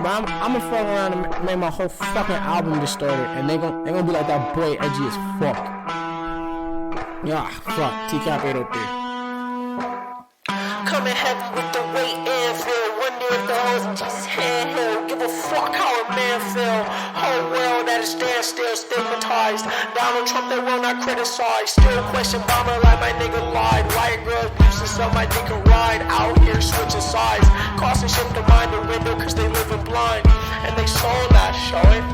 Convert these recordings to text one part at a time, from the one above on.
But I'm gonna fuck around and make my whole fucking album distorted, and they gonna be like, that boy edgy as fuck. Yeah, fuck. TCAP 803. Coming heavy with the weight and feel. Wonder if the hoes in Jesus' handheld. Give a fuck how a man feel. Whole world at a standstill, stigmatized. Donald Trump, they will not criticize. Still question bomber like my nigga lied. White girls boosting so my nigga ride. Out here switching sides. Crossing ship to mind the window cause they living blind. And they sold that, show it.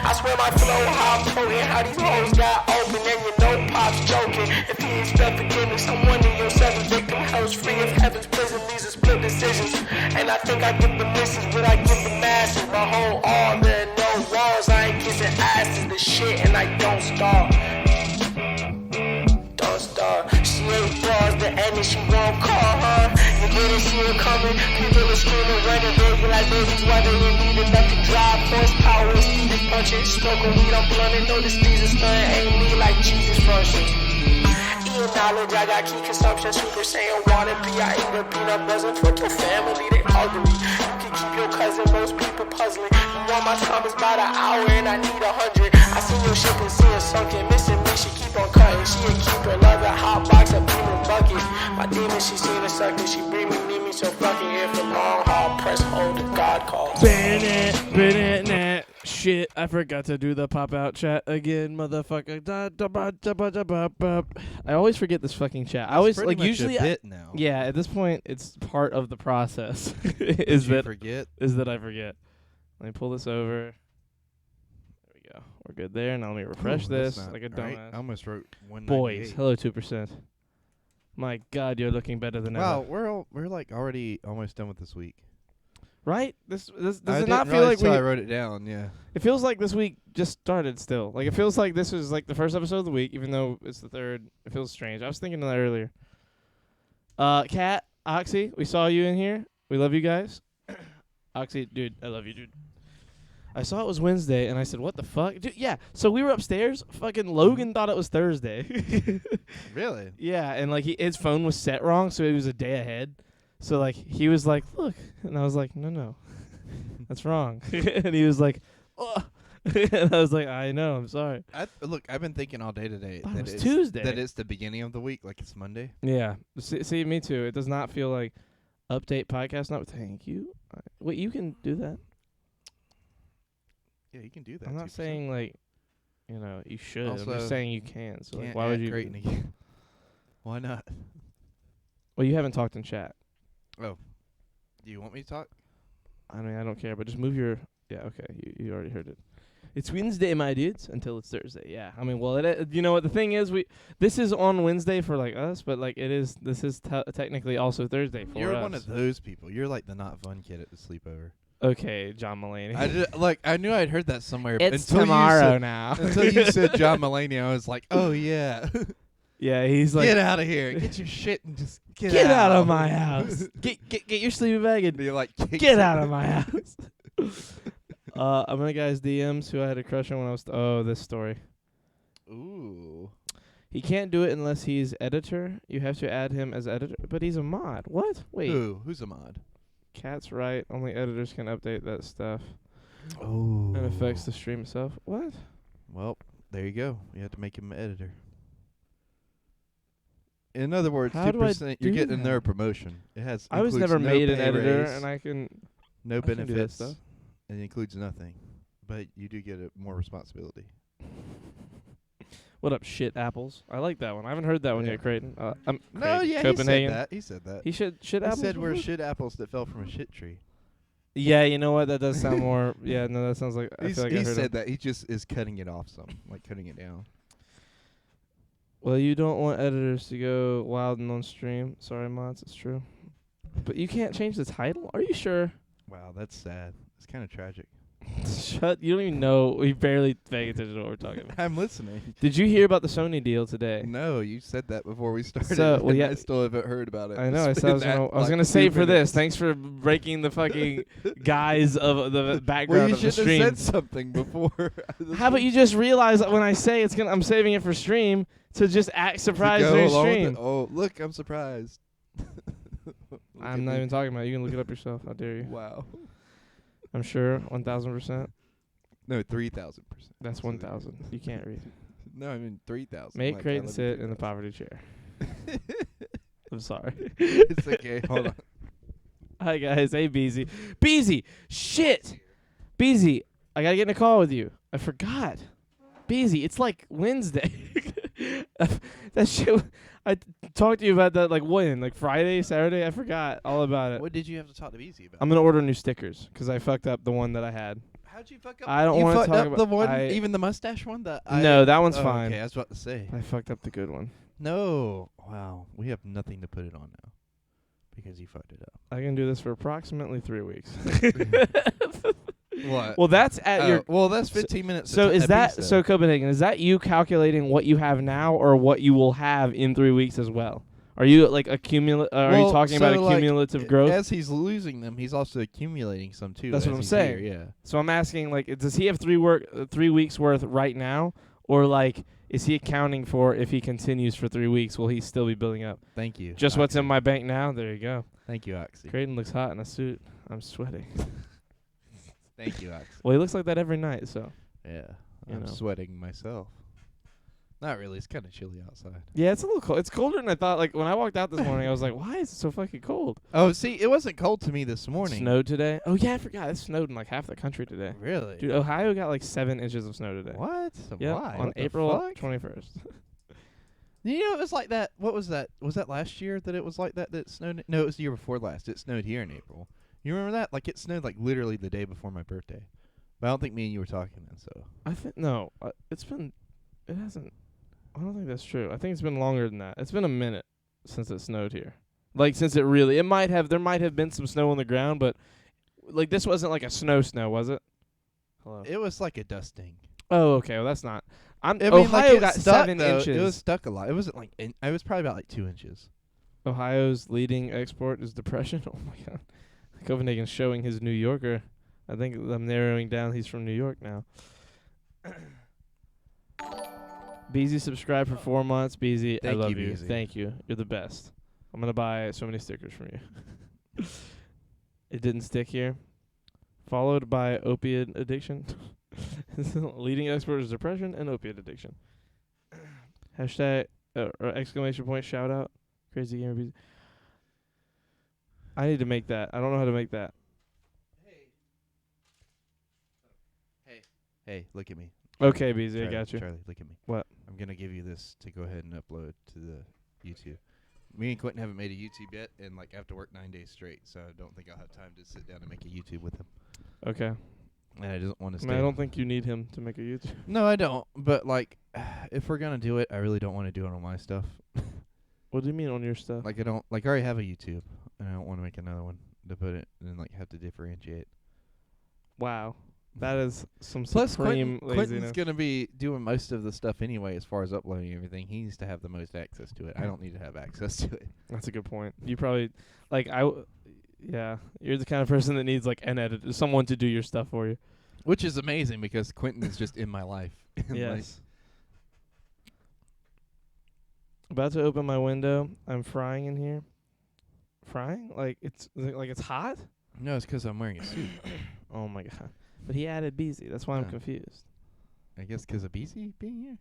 I swear my flow, how I'm potent. How these hoes got open and you know Pop's joking. If he expect forgiveness, I'm wondering yourself a victim. Hell's free of heaven's prison. These are split decisions. And I think I give the misses, but I give the masses. My whole all, there are no walls. I ain't kissing asses, the shit, and I don't stop. Don't stop. She ain't bars, the enemy, she won't call her. You didn't see her coming. People are screaming, running, baby, like babies. Why they didn't need enough to drive horsepower. It's easy punching, smoking weed, I'm blunting. Notice these are stunning, ain't me like Jesus functions. Knowledge, I got key consumption, Super Saiyan wannabe. I eat a peanut butter for your family, they ugly. You can keep your cousin, most people puzzling. You want my time, it's about an hour and I need 100. I see your ship and see it sunken, missing me, she keep on cutting. She a keeper, love a hot box, a beaming bucket. My demon, she seen a sucker, she bring me, need me, so fucking here for long haul. Press hold, the God calls. Shit, I forgot to do the pop out chat again, motherfucker. I always forget this fucking chat. I always like usually a bit now. Yeah, at this point it's part of the process. Is that I forget. Let me pull this over. There we go. We're good there. Now let me refresh this like a dumbass. Right. I almost wrote 198. Boys, hello 2%. My God, you're looking better than ever. Wow, we're like already almost done with this week. Right? This does I it not feel like I wrote it down, yeah. It feels like this week just started still. Like, it feels like this was, like, the first episode of the week, even though it's the third. It feels strange. I was thinking of that earlier. Kat, Oxy, we saw you in here. We love you guys. Oxy, dude, I love you, dude. I saw it was Wednesday, and I said, what the fuck? Dude, yeah, so we were upstairs. Fucking Logan thought it was Thursday. Really? Yeah, and, like, his phone was set wrong, so it was a day ahead. So, like, he was like, look. And I was like, no. That's wrong. And he was like, oh. And I was like, I know, I'm sorry. Look, I've been thinking all day today that it's Tuesday. That it's the beginning of the week, like it's Monday. Yeah. See, me too. It does not feel like update podcast. Not thank you. Wait, you can do that? Yeah, you can do that. I'm not 2%. saying, like, you should. Also, I'm just saying you can. So, like, why would you? Again. Why not? Well, you haven't talked in chat. Oh. Do you want me to talk? I mean, I don't care, but just move your... Yeah, okay. You already heard it. It's Wednesday, my dudes, until it's Thursday. Yeah. I mean, well, you know what? The thing is, this is on Wednesday for, like, us, but, like, this is technically also Thursday for us. You're one of those people. You're, like, the not fun kid at the sleepover. Okay, John Mulaney. I knew I'd heard that somewhere. It's tomorrow now. Until you said John Mulaney, I was like, oh, yeah. Yeah, he's like, get out of here. Get your shit and just get out of my house. Get your sleeping bag and you're like, get out of my house. I'm gonna guys DMs who I had a crush on when I was this story. Ooh. He can't do it unless he's editor. You have to add him as editor, but he's a mod. What? Wait. Who's a mod? Cat's right. Only editors can update that stuff. Oh. And affects the stream itself. What? Well, there you go. You have to make him an editor. In other words, 2%. You're getting another promotion. It has. I was never made an editor, raise, and I can. No benefits. Stuff. And it includes nothing, but you do get more responsibility. What up, shit apples? I like that one. I haven't heard that one yet, Creighton. Copenhagen. He said that. He should shit apples. He said we're shit apples that fell from a shit tree. Yeah, you know what? That does sound more. Yeah, no, that sounds like. He said that. He just is cutting it off some, like cutting it down. Well, you don't want editors to go wild and on stream. Sorry, mods, it's true. But you can't change the title? Are you sure? Wow, that's sad. It's kind of tragic. Shut. You don't even know. We barely pay attention to what we're talking about. I'm listening. Did you hear about the Sony deal today? No, you said that before we started. So, well, yeah, I still haven't heard about it. I know. I was gonna save for this. Thanks for breaking the fucking guise of the background of the stream. Well, you should have said something before. How about you just realize that when I say I'm saving it for stream to just act surprised during stream? Oh, look, I'm surprised. I'm not even talking about it. You can look it up yourself. How dare you? Wow. I'm sure 1,000%. No, 3,000%. That's 1,000. You can't read. No, I mean 3,000. Make like, Creighton I love sit in the 3,000. poverty chair. I'm sorry. It's okay. Hold on. Hi, guys. Hey, Beezy. Beezy! Shit! Beezy, I gotta get in a call with you. I forgot. Beezy, it's like Wednesday. That shit. I talked to you about that, like, when? Like, Friday, Saturday? I forgot all about it. What did you have to talk to Beezy about? I'm gonna order new stickers because I fucked up the one that I had. How'd you fuck up? I don't you want to fucked talk up about the one, I- even the mustache one. No, that one's oh, fine. Okay, I was about to say. I fucked up the good one. No. Wow. We have nothing to put it on now because you fucked it up. I can do this for approximately 3 weeks. What? Well, that's at your. Well, that's 15 minutes. So is a that piece, so Copenhagen? Is that you calculating what you have now, or what you will have in 3 weeks as well? Are you like are you talking about accumulative growth? As he's losing them, he's also accumulating some too. That's what as I'm he's saying. Here, yeah. So I'm asking, like, does he have 3 weeks worth right now, or like is he accounting for if he continues for 3 weeks? Will he still be building up? Thank you. Just what's in Oxy. my bank now. There you go. Thank you, Oxy. Creighton looks hot in a suit. I'm sweating. Thank you, Oxy. Well, he looks like that every night. So Yeah, You I'm know. sweating myself. Not really. It's kind of chilly outside. yeah, it's a little cold. It's colder than I thought. Like when I walked out this morning, I was like, why is it so fucking cold? Oh, see, it wasn't cold to me this morning. Snowed today. Oh yeah, I forgot. It snowed in like half the country today. Really? Dude, Ohio got like 7 inches of snow today. What? Yeah, Why? on What the April fuck? 21st. You know, it was like that. What was that? Was that last year that it was like that? That it snowed? No, it was the year before last. It snowed here in April. You remember that? Like it snowed like literally the day before my birthday. But I don't think me and you were talking then. So I think no. It hasn't. I don't think that's true. I think it's been longer than that. It's been a minute since it snowed here. Like since there might have been some snow on the ground, but like this wasn't like a snow, was it? Hello. it was like a dusting. Oh, okay. Well, that's not. I mean, Ohio like it got stuck, 7 though. inches. It was stuck a lot. It wasn't like it was probably about like 2 inches. Ohio's leading export is depression. Oh my God. Copenhagen's showing his New Yorker. I think I'm narrowing down. He's from New York now. Beezy subscribed for 4 months. Beezy, I Thank love you, you. Beezy. Thank you. You're the best. I'm gonna buy so many stickers from you. It didn't stick here. Followed by opiate addiction. Leading expert is depression and opiate addiction. Hashtag exclamation point shout out. Crazy gamer Beezy. I need to make that. I don't know how to make that. Hey, look at me. Okay, Beezy, I Charlie, got you. Charlie, look at me. What? I'm gonna give you this to go ahead and upload to the YouTube. Me and Quentin haven't made a YouTube yet, and like I have to work 9 days straight, so I don't think I'll have time to sit down and make a YouTube with him. Okay. And I don't want to I stay. mean, I don't think you need him to make a YouTube. No, I don't. But like, if we're gonna do it, I really don't want to do it on my stuff. What do you mean on your stuff? Like I don't like I already have a YouTube, and I don't want to make another one to put it and then like have to differentiate. Wow. That is some Plus, supreme Quentin's laziness. gonna be doing most of the stuff anyway, as far as uploading everything. He needs to have the most access to it. I don't need to have access to it. That's a good point. You probably, like, yeah, you're the kind of person that needs, like, an editor, someone to do your stuff for you. Which is amazing because Quentin is just in my life. Yes. About to open my window. I'm frying in here. Frying? Like it's hot? No, it's because I'm wearing a suit. Oh, my God. But he added Beezy. That's why I'm Yeah. confused. I guess because of BC being here.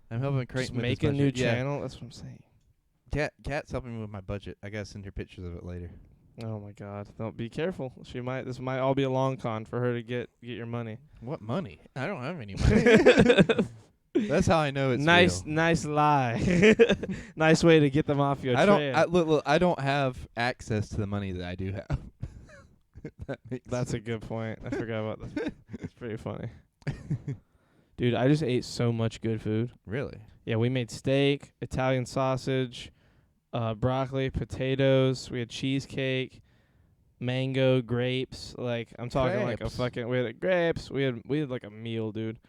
I'm helping Creighton Just with make his a new budget. Yeah. channel. That's what I'm saying. Kat's helping me with my budget. I gotta send her pictures of it later. Oh, my God. Don't be careful. This might all be a long con for her to get your money. What money? I don't have any money. That's how I know it's real. Nice lie. Nice way to get them off your trail. Look, I don't have access to the money that I do have. That makes That's a sense. good point. I forgot about that. It's pretty funny. Dude, I just ate so much good food. Really? Yeah, we made steak, Italian sausage, broccoli, potatoes. We had cheesecake, mango, grapes. Like I'm talking like a Grapes. fucking. We had grapes. We had like a meal, dude.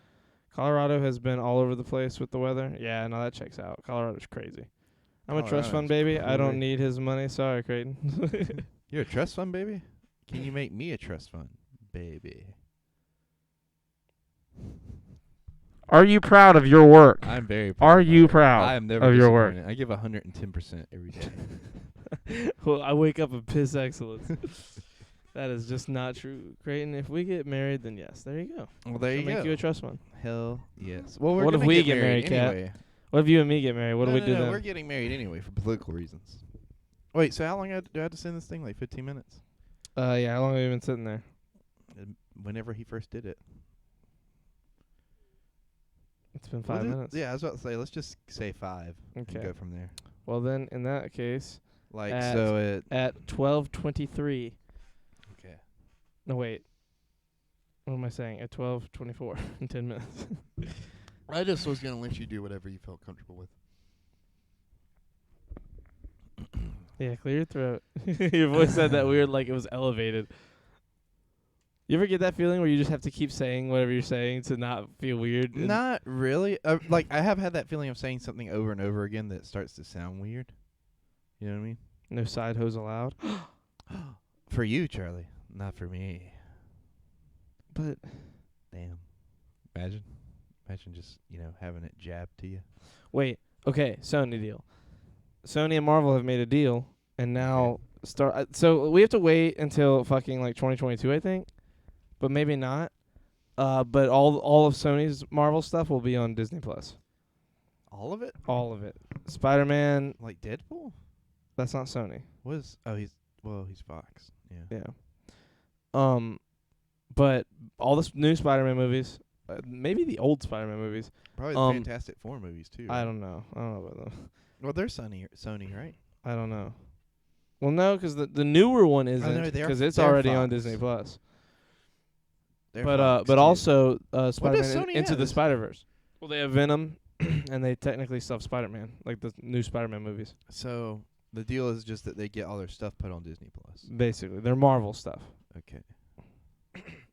Colorado has been all over the place with the weather. Yeah, no, that checks out. Colorado's crazy. I'm a trust fund Colorado's baby. I don't crazy. need his money. Sorry, Creighton. You're a trust fund baby? Can you make me a trust fund baby? Are you proud of your work? I'm very proud. Are of my you work. proud I am never of your work? disappointed. I give 110% every day. Well, I wake up and piss excellence. That is just not true, Creighton. If we get married, then yes. There you go. Well, there you Make go. you a trust fund. Hell yes. Well, we're What if gonna we get get married, Kat? anyway. What if you and me get married? What do we do then? We're getting married anyway for political reasons. Wait, so how long do I have to send this thing? Like 15 minutes? Yeah. How long have you been sitting there? Whenever he first did it. It's been 5 minutes. Yeah, I was about to say, let's just say 5 Okay. and go from there. Well, then, in that case, Like, At- so it... at 12:23. Okay. No, wait. What am I saying? At 12:24 in 10 minutes. I just was going to let you do whatever you felt comfortable with. Yeah, clear your throat. Your voice said that weird, like it was elevated. You ever get that feeling where you just have to keep saying whatever you're saying to not feel weird? Not really. Like, I have had that feeling of saying something over and over again that starts to sound weird. You know what I mean? No side hose allowed. For you, Charlie. Not for me. But Damn. Imagine just, having it jabbed to you. wait, okay, Sony deal. Sony and Marvel have made a deal, and now so we have to wait until fucking like 2022, I think, but maybe not. But all of Sony's Marvel stuff will be on Disney Plus. All of it? All of it. Spider-Man. Like Deadpool? That's not Sony. He's Fox. Yeah. Yeah. But all the new Spider-Man movies, maybe the old Spider-Man movies. Probably the Fantastic Four movies too. I don't know about them. Well, they're Sony, right? I don't know. Well, no, because the newer one isn't, because it's already on Fox. Disney Plus. They're But Fox, but too. also does Spider-Man Sony Into the have? Spider-Verse. Well, they have Venom, and they technically still have Spider-Man, like the new Spider-Man movies. So the deal is just that they get all their stuff put on Disney Plus. Basically, they're Marvel stuff. Okay.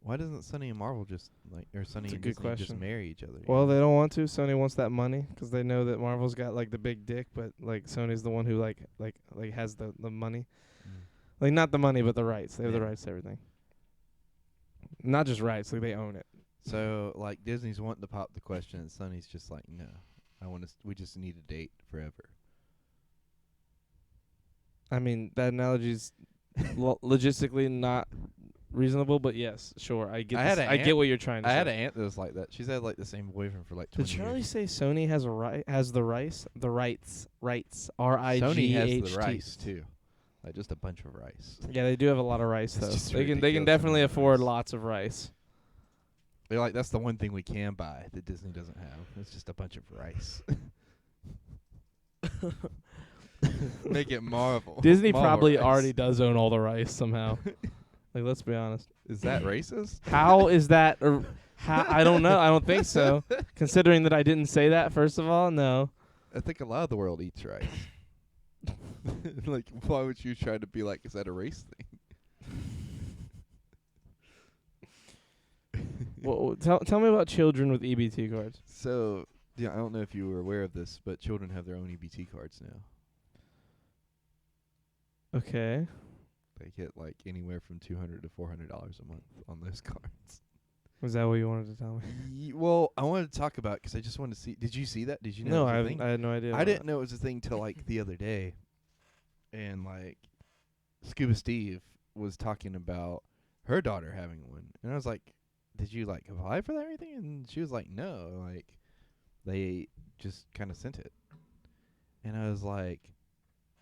Why doesn't Sony and Marvel just Sony That's a and good Disney just question. marry each other? Well, they don't want to. Sony wants that money because they know that Marvel's got like the big dick, but like Sony's the one who like has the money. Like not the money, but the rights. They have the Yeah. rights to everything. Not just rights, like they own it. So like Disney's wanting to pop the question, and Sony's just like, no, we just need a date forever. I mean, that analogy's logistically not reasonable, but yes, sure. I get. I get what you're trying to say. I had an aunt that was like that. She's had like the same boyfriend for like 20 Did Charlie years. say Sony has the rights? RIGHT. Sony has the rice too, like just a bunch of rice. Yeah, they do have a lot of rice It's though. just They can ridiculous definitely amount of afford rice. lots of rice. They're like, that's the one thing we can buy that Disney doesn't have. It's just a bunch of rice. Make it Marvel. Disney Marvel probably rice. already does own all the rice somehow. Like, let's be honest. Is that racist? How is that? I don't know. I don't think so. Considering that I didn't say that, first of all, no. I think a lot of the world eats rice. Like, why would you try to be like, is that a race thing? Well, tell me about children with EBT cards. So, yeah, I don't know if you were aware of this, but children have their own EBT cards now. Okay. They get like anywhere from $200 to $400 a month on those cards. Was that what you wanted to tell me? Well, I wanted to talk about because I just wanted to see. Did you see that? Did you know? No, it was I a haven't. thing? I had no idea. I about didn't that. know it was a thing till like the other day, and like Scuba Steve was talking about her daughter having one, and I was like, "Did you like apply for that or anything?" And she was like, "No, like they just kind of sent it," and I was like,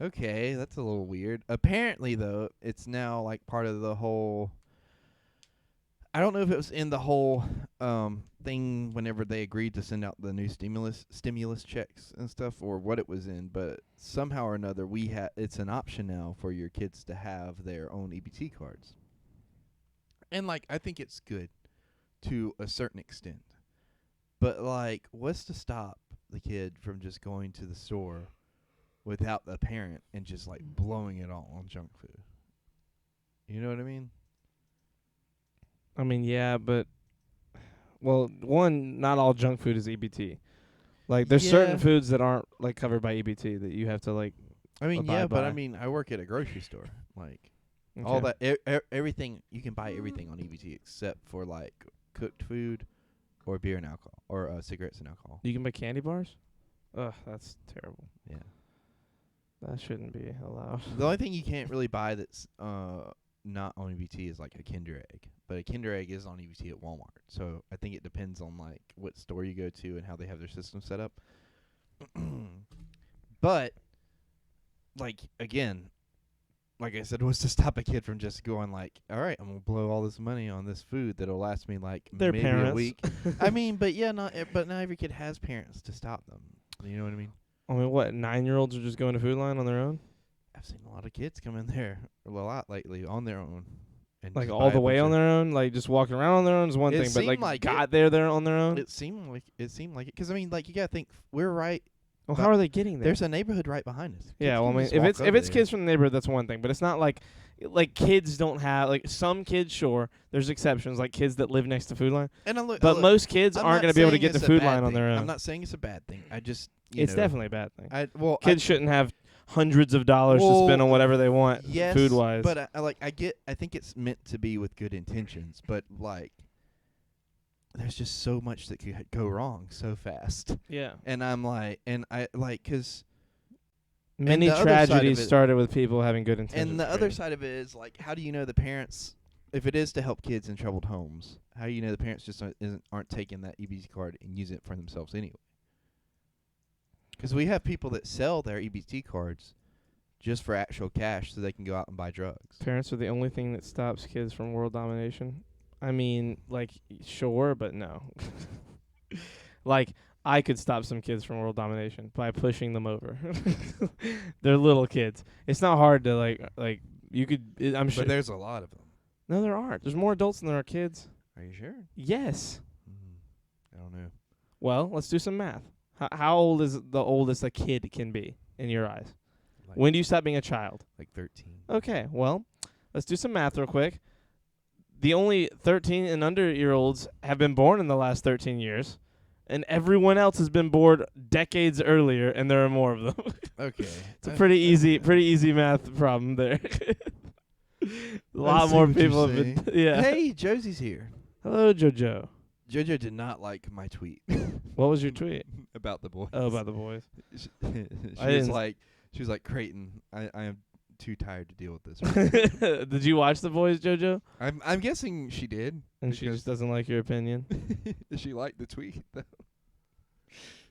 "Okay, that's a little weird." Apparently, though, it's now like part of the whole. I don't know if it was in the whole thing whenever they agreed to send out the new stimulus checks and stuff, or what it was in, but somehow or another it's an option now for your kids to have their own EBT cards. And like I think it's good to a certain extent. But like what's to stop the kid from just going to the store without the parent and just like blowing it all on junk food? You know what I mean? I mean, yeah, but well, one, not all junk food is EBT. Like, there's certain Yeah. foods that aren't like covered by EBT that you have to like. I mean, abide yeah, but I by. mean, I work at a grocery store. Like Okay. all that, everything you can buy everything on EBT except for like cooked food, or beer and alcohol, or cigarettes and alcohol. You can buy candy bars. Ugh, that's terrible. Yeah. That shouldn't be allowed. The only thing you can't really buy that's not on EBT is like a Kinder Egg, but a Kinder Egg is on EBT at Walmart. So I think it depends on like what store you go to and how they have their system set up. But like again, like I said, was to stop a kid from just going like, all right, I'm gonna blow all this money on this food that'll last me like Their maybe parents. a week. I mean, but yeah, but not every kid has parents to stop them. You know what I mean? I mean, what, 9-year-olds are just going to Food Line on their own? I've seen a lot of kids come in there a lot lately on their own. And Like just all buy the a way bunch on of- their own? Like just walking around on their own is one It thing, but seemed like like got there on their own? It seemed like it. Because I mean, like you gotta think we're right. Well, but how are they getting there? There's a neighborhood right behind us. Yeah, Kids well, I can mean, just if walk it's over there. kids from the neighborhood, that's one thing. But it's not like kids don't have like some kids. Sure, there's exceptions, like kids that live next to Food Line. And But most kids I'm aren't not going to be able to saying get the it's a Food bad Line on their thing. own. I'm not saying it's a bad thing. I just It's definitely a bad thing. Kids Shouldn't have hundreds of dollars to spend on whatever they want, yes, food wise. But I think it's meant to be with good intentions. But like, there's just so much that could go wrong so fast. yeah, And I'm like, and I like, cause many the other side of tragedies it- started with people having good intentions. and the other really. side of it is like, how do you know the parents? If it is to help kids in troubled homes, how do you know the parents just aren't taking that EBT card and using it for themselves anyway? Because we have people that sell their EBT cards just for actual cash so they can go out and buy drugs. Parents are the only thing that stops kids from world domination. I mean, like, sure, but no. Like, I could stop some kids from world domination by pushing them over. They're little kids. It's not hard to like you could. I'm sure. But there's a lot of them. No, there aren't. There's more adults than there are kids. Are you sure? Yes. I don't know. Well, let's do some math. How old is the oldest a kid can be in your eyes? Like, When do you stop being a child? like 13. Okay, well, let's do some math real quick. The only 13 and under year olds have been born in the last 13 years, and everyone else has been born decades earlier, and there are more of them. Okay. It's a pretty easy math problem there. A lot see more what you're people have been. Yeah. Hey, Josie's here. Hello, JoJo. JoJo did not like my tweet What was your tweet? about the boys. Oh, about the boys. she I was didn't- like, Creighton, I am too tired to deal with this. Did you watch the boys, JoJo? I'm guessing she did. And she because just doesn't like your opinion. she liked the tweet. Though.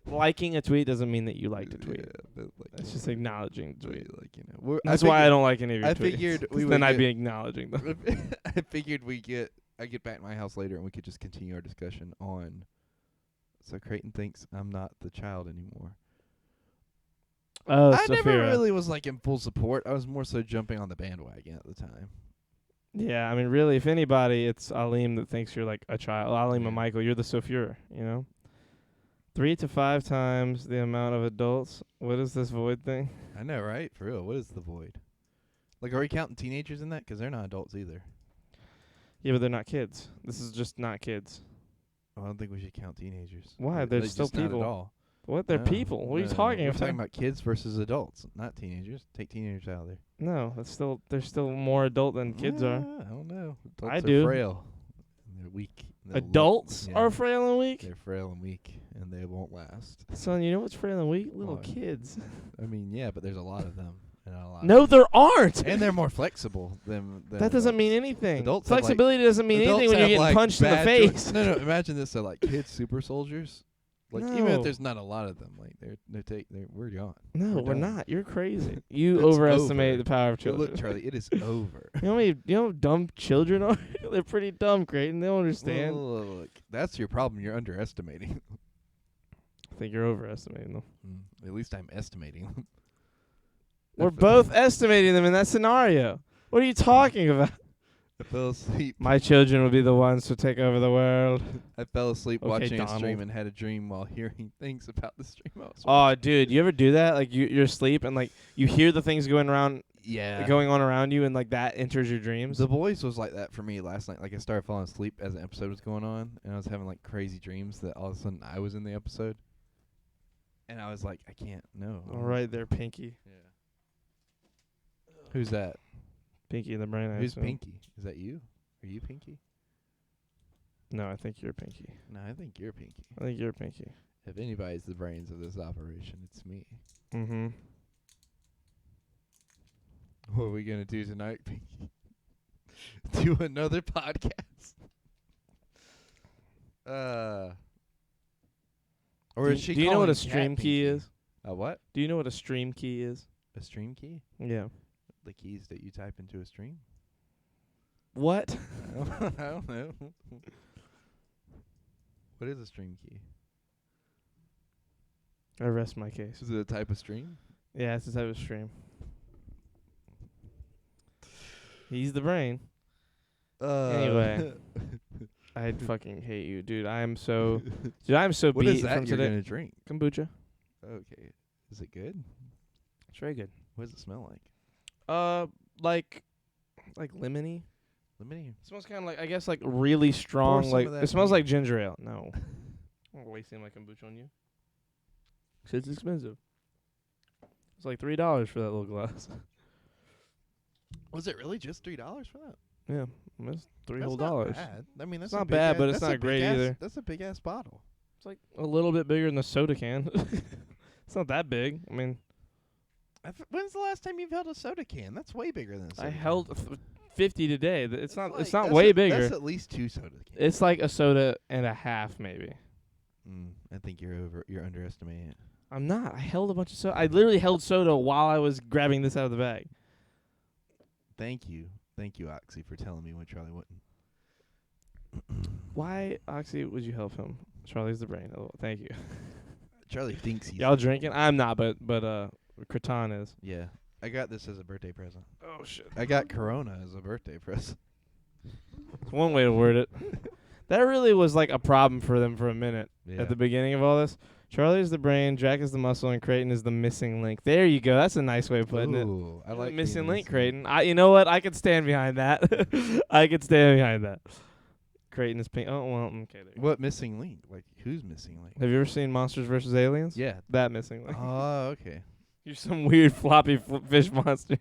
Liking a tweet doesn't mean that you liked a tweet. Yeah, but like, It's just acknowledging the tweet. Like, you know, we're- That's why I don't like any of your I tweets. figured 'cause we would then I'd get- be acknowledging them. I figured I get back to my house later and we could just continue our discussion on. So Creighton thinks I'm not the child anymore. Oh, I never Saphira. really was like in full support. I was more so jumping on the bandwagon at the time. Yeah, I mean, really, if anybody, it's Aleem that thinks you're like a child. Aleem Yeah. and Michael, you're the Saphira, you know? 3 to 5 times the amount of adults. What is this void thing? I know, right? For real. What is the void? Like, are we counting teenagers in that? 'Cause they're not adults either. Yeah, but they're not kids. This is just not kids. I don't think we should count teenagers. Why? They're still just not people. at all. What? They're No, people. What are you no, talking We're about? talking about kids versus adults, not teenagers. Take teenagers out of there. No, they're still more adult than kids are. I don't know. Adults I are do. frail. And they're weak. Adults Yeah. are frail and weak? They're frail and weak, and they won't last. Son, you know what's frail and weak? Little What? kids. I mean, yeah, but there's a lot of them. And a lot No, there aren't. and they're more flexible than That doesn't mean adults. anything. Adults have, like- Flexibility doesn't mean Adults anything when you're have, getting like, punched in the bad face. No, imagine this. So, like, kids super soldiers. Like, even No. if there's not a lot of them, like, we're gone. No, we're done. not. You're crazy. You It's overestimate over. the power of But children. look, Charlie, it is over. You know how dumb children are? They're pretty dumb, Creighton. They don't understand. Look, that's your problem. You're underestimating. I think you're overestimating them. At least I'm estimating them. We're both estimating them in that scenario. What are you talking about? I fell asleep. My children will be the ones to take over the world. I fell asleep Okay, watching a Donald. stream and had a dream while hearing things about the stream. I was Oh, dude, you ever do that? Like you're asleep and like you hear the things going on around you, and like that enters your dreams. The Boys was like that for me last night. Like, I started falling asleep as an episode was going on, and I was having like crazy dreams that all of a sudden I was in the episode, and I was like, I can't. No. All right, there, Pinky. Yeah. Who's that? Pinky in the brain. I Who's assume. Pinky? Is that you? Are you Pinky? No, I think you're Pinky. No, I think you're Pinky. I think you're Pinky. If anybody's the brains of this operation, it's me. Mm-hmm. What are we gonna do tonight, Pinky? to another podcast. Or is she? Do you know what a calling stream Cat key Pinky? is? A what? Do you know what a stream key is? A stream key? Yeah. The keys that you type into a stream? What? I don't know. What is a stream key? I rest my case. Is it a type of stream? Yeah, it's a type of stream. He's the brain. Anyway. I fucking hate you, dude. I'm so what beat is that from you're today. gonna drink? Kombucha. Okay. Is it good? It's very good. What does it smell like? Like lemony. Lemony. It smells kind of like, I guess, like really strong. some Like of that it smells in like ginger ale. No, I'm not wasting my kombucha on you. 'Cause it's expensive. It's like $3 for that little glass. Was it really just $3 for that? Yeah, that's $3 That's whole not dollars. bad. I mean, that's It's a not big bad, ass- but it's that's a not great big ass- either. That's a big ass bottle. It's like a little bit bigger than the soda can. It's not that big. I mean, When's the last time you've held a soda can? That's way bigger than a soda I can. held 50 today. It's not like- it's not that's way a- bigger. That's at least 2 soda cans. It's like a soda and a half, maybe. I think you're underestimating it. I'm not. I held a bunch of soda. I literally held soda while I was grabbing this out of the bag. Thank you, Oxy, for telling me when Charlie wouldn't. Why, Oxy, would you help him? Charlie's the brain. Oh, thank you. Charlie thinks he's. Y'all drinking? I'm not, but Kraton is. Yeah, I got this as a birthday present. Oh shit. I got Corona as a birthday present. It's one way to word it. That really was like a problem for them for a minute Yeah. at the beginning of all this. Charlie is the brain, Jack is the muscle, and Creighton is the missing link. There you go. That's a nice way of putting it. Ooh, I You're like the missing being link, missing. Creighton. You know what? I could stand behind that. I could stand behind that. Creighton is pink. Oh well, okay. There you go. What missing link? Like who's missing link? Have you ever seen Monsters vs. Aliens? Yeah. That missing link. Oh, okay. You're some weird floppy fish monster.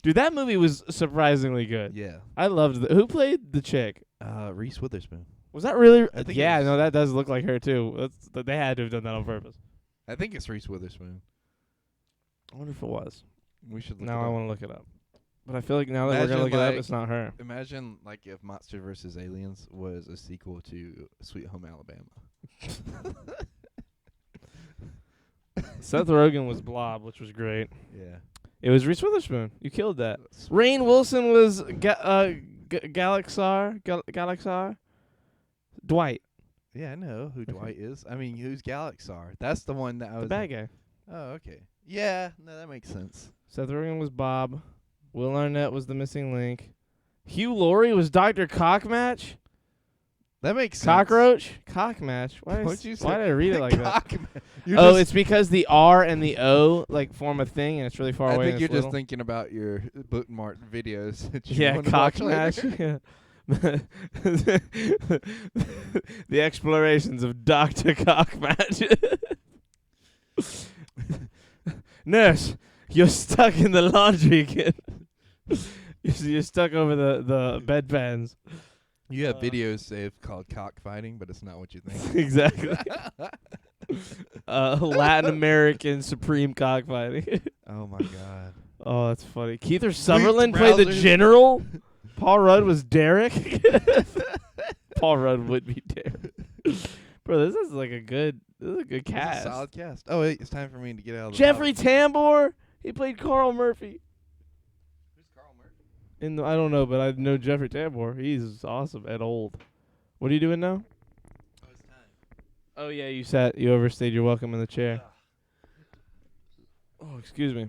Dude, that movie was surprisingly good. Yeah. I loved it. Who played the chick? Reese Witherspoon. Was that really? I think it Yeah, was- no, that does look like her too. They had to have done that on purpose. I think it's Reese Witherspoon. I wonder if it was. We should look Now it I up. want to look it up. But I feel like now that we're gonna look Imagine, it up, like- it's not her. Imagine like if Monster vs. Aliens was a sequel to Sweet Home Alabama. Seth Rogen was Blob, which was great. Yeah. It was Reese Witherspoon. You killed that. Rainn Wilson was Galaxar. Dwight, Yeah, I know who Okay. Dwight is. I mean, who's Galaxar? That's the one that I was. the bad guy. Oh, okay. Yeah, no, that makes sense. Seth Rogen was Bob. Will Arnett was the missing link. Hugh Laurie was Dr. Cockmatch. That makes sense. Cockroach? Cockmatch. Why What'd you say? did I read it like that? You're Oh, just- it's because the R and the O like form a thing, and it's really far I away. think and you're it's just little. thinking about your bookmark videos. that you Yeah, wanna watch later. Cockmatch. Yeah. The explorations of Dr. Cockmatch. Nurse, you're stuck in the laundry again. You're stuck over the bedpans. You have videos saved called cockfighting, but it's not what you think. Exactly. Latin American supreme cockfighting. Oh my god. Oh, that's funny. Keith Sutherland played the Browsers. general. Paul Rudd was Derek. Paul Rudd would be Derek. Bro, this is like a good It's cast. a solid cast. Oh wait, it's time for me to get out of the Jeffrey Tambor. He played Carl Murphy. Who's Carl Murphy? I don't know, but I know Jeffrey Tambor. He's awesome and old. What are you doing now? Oh, it's time. Oh yeah, you overstayed your welcome in the chair. Oh, excuse me.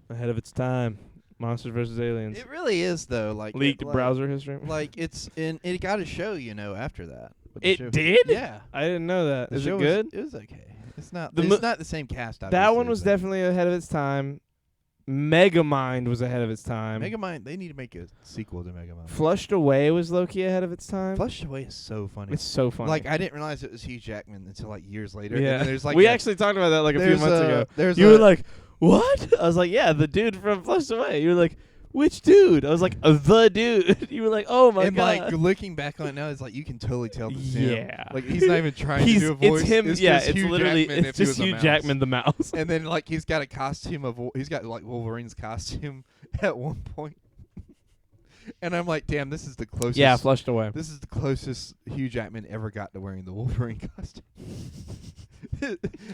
Ahead of its time. Monsters vs. Aliens. It really is though. Like Leaked it, like, browser history. Like it got a show, after that. But the It show- did? Yeah. I didn't know that. The Is show it good? it was okay. It's not. The It's mo- not the same cast. That Obviously, one was but definitely ahead of its time. Megamind was ahead of its time. Megamind. They need to make a sequel to Megamind. Flushed Away was low-key ahead of its time. Flushed Away is so funny. It's so funny. Like I didn't realize it was Hugh Jackman until like years later. yeah. And then there's like we a- actually talked about that like a few there's months a- ago. There's You a- were like, what? I was like, yeah, the dude from Flushed Away. You were like, which dude? I was like, the dude. You were like, oh my and god. like looking back on it now, it's like you can totally tell it's him. Yeah. Like he's not even trying to do a voice. It's him. It's yeah, just it's Hugh literally Jackman if it's he just was a Hugh mouse. Jackman the mouse. And then like he's got a costume of he's got like Wolverine's costume at one point. And I'm like, damn, this is the closest. Yeah, flushed away. This is the closest Hugh Jackman ever got to wearing the Wolverine costume.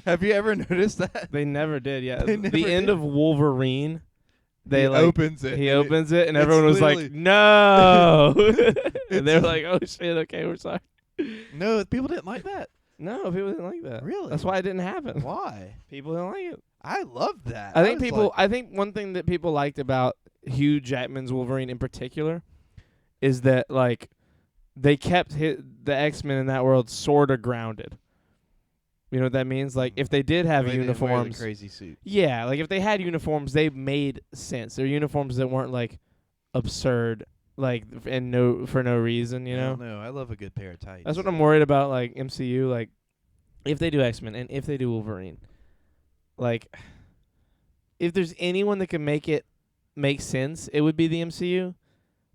Have you ever noticed that? They never did. Yeah, They the never end did. of Wolverine. They He like opens it. He and opens it, and it's everyone was like, literally- "No!" And they're like, "Oh shit! Okay, we're sorry." No, people didn't like that. No, people didn't like that. Really? That's why it didn't happen. Why? People didn't like it. I love that. I think was people. like- I think one thing that people liked about Hugh Jackman's Wolverine in particular is that like they kept the X-Men in that world sort of grounded. You know what that means? Like if they did have they didn't wear the uniforms, crazy suit. yeah, like if they had uniforms, they made sense. They're uniforms that weren't like absurd, like for no reason. You know. No, I love a good pair of tights. That's what I'm worried about, like MCU. Like, if they do X-Men and if they do Wolverine, like, if there's anyone that can make it make sense, it would be the MCU.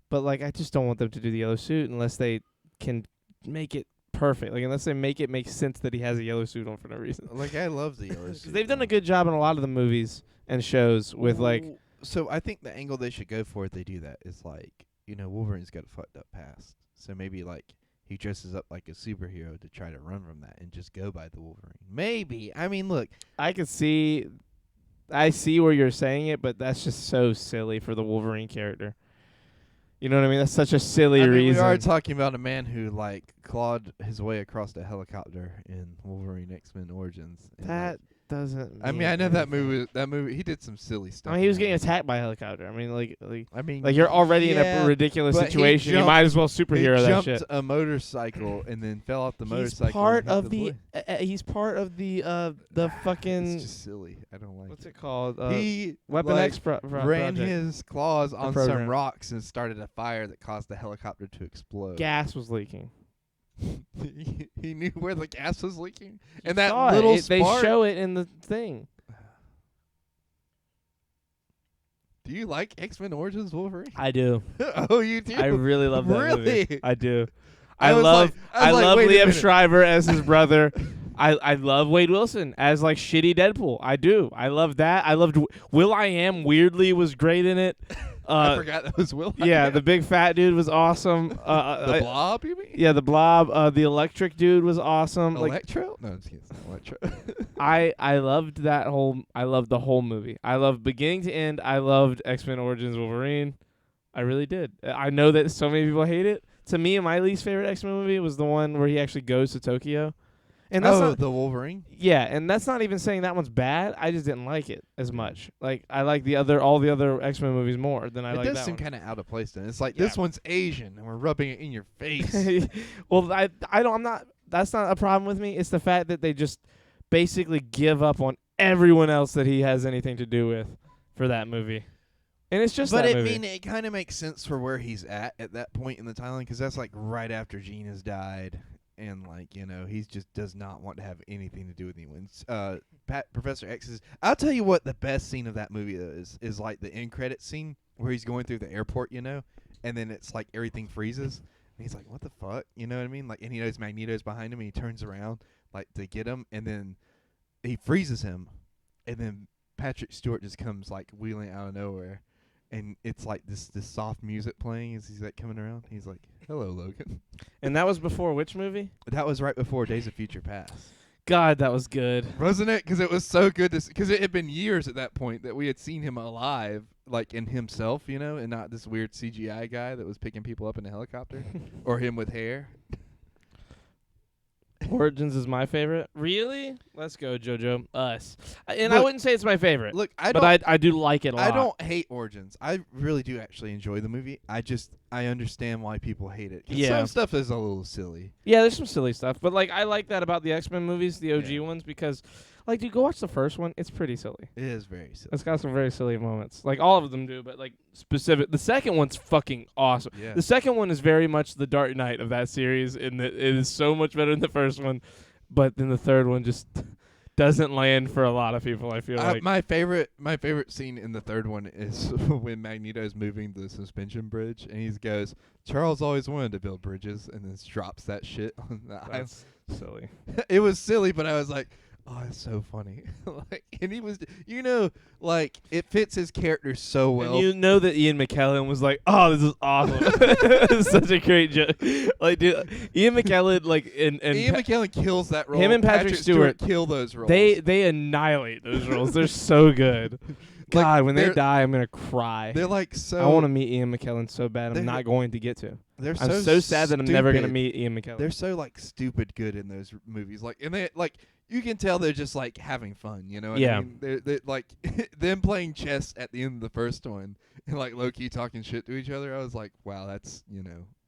But like, I just don't want them to do the yellow suit unless they can make it perfect. Like, unless they make it make sense that he has a yellow suit on for no reason. Like I love the yellow 'Cause suit. they've done a good job in a lot of the movies and shows with like, So I think the angle they should go for if they do that is like, Wolverine's got a fucked up past. So maybe like he dresses up like a superhero to try to run from that and just go by the Wolverine. Maybe. I mean, look. I see where you're saying it, but that's just so silly for the Wolverine character. You know what I mean? That's such a silly I mean, reason. we are talking about a man who like clawed his way across the helicopter in Wolverine X-Men Origins. and, That like, doesn't. I mean, mean I know that anything. movie. He did some silly stuff. I mean, he was in getting that. attacked by a helicopter. I mean, like you're already in yeah, a ridiculous but he situation. You jumped- might as well superhero he that jumped shit. a motorcycle and then fell off the motorcycle. He's part and hit of the. boy. He's part of the fucking. It's just silly. I don't like What's it. it called? He Weapon like, X ran project. his claws on some program. rocks and started a fire that caused the helicopter to explode. Gas was leaking. He knew where the gas was leaking, and Saw that it. little They spark. show it in the thing. Do you like X-Men Origins Wolverine? I do. Oh, you do. I really love that Really? movie. I do. I I was love like- I I was like, love wait a Liam minute. Shriver as his brother. I love Wade Wilson as like shitty Deadpool. I do. I love that. I loved Will I Am weirdly was great in it. I forgot that was Will. Yeah, the big fat dude was awesome. the Blob, you mean? Yeah, the Blob. The electric dude was awesome. Like Electro? No, it's not Electro. I loved that whole. I loved the whole movie. I loved beginning to end. I loved X-Men Origins Wolverine. I really did. I know that so many people hate it. To me, my least favorite X-Men movie was the one where he actually goes to Tokyo. And that's not, the Wolverine. yeah, and that's not even saying that one's bad. I just didn't like it as much. Like I like all the other X-Men movies more than I It like does that seem one. kind of out of place. Then it's like Yeah. this one's Asian, and we're rubbing it in your face. Well, I don't. I'm not. That's not a problem with me. It's the fact that they just basically give up on everyone else that he has anything to do with for that movie, and it's just. But that I movie. mean, it kind of makes sense for where he's at that point in the timeline, because that's like right after Jean has died, and like he just does not want to have anything to do with anyone. Professor X is. I'll tell you what the best scene of that movie is like the end credit scene where he's going through the airport, and then it's like everything freezes, and he's like, "What the fuck?" You know what I mean? Like, and he knows Magneto's behind him, and he turns around like to get him, and then he freezes him, and then Patrick Stewart just comes like wheeling out of nowhere. And it's like this soft music playing as he's like coming around. He's like, "Hello, Logan." And that was before which movie? That was right before Days of Future Past, God, that was good. wasn't it? Because it was so good. Because it had been years at that point that we had seen him alive, like in himself, and not this weird CGI guy that was picking people up in a helicopter, or him with hair. Origins is my favorite. Really? Let's go, JoJo. Us. And I Look- wouldn't say it's my favorite. Look, but I do like it a lot. I don't hate Origins. I really do actually enjoy the movie. I understand why people hate it. 'Cause Yeah. some stuff is a little silly. Yeah, there's some silly stuff, but like I like that about the X-Men movies, the OG Yeah. ones, because like, dude, go watch the first one. It's pretty silly. It is very silly. It's got some very silly moments. Like all of them do, but like specific. The second one's fucking awesome. Yeah. The second one is very much the Dark Knight of that series, in that it is so much better than the first one. But then the third one just doesn't land for a lot of people. I feel like my favorite scene in the third one is when Magneto's moving the suspension bridge, and he goes, "Charles always wanted to build bridges," and then drops that shit on the island. that's silly. It was silly, but I was like, Oh, it's so funny. Like, and he was, like it fits his character so well. And you know that Ian McKellen was like, "Oh, this is awesome! This is such a great joke." Like, dude, Ian McKellen, like, and Ian McKellen kills that role. him and Patrick Stewart kill those roles. They annihilate those roles. They're so good. God, when they die, I'm gonna cry. They're like so. I want to meet Ian McKellen so bad. I'm not going to get to. I'm so sad that I'm never gonna meet Ian McKellen. They're so like stupid good in those movies. Like, and they like you can tell they're just like having fun. You know what I mean? They're like them playing chess at the end of the first one and like low key talking shit to each other. I was like, wow, that's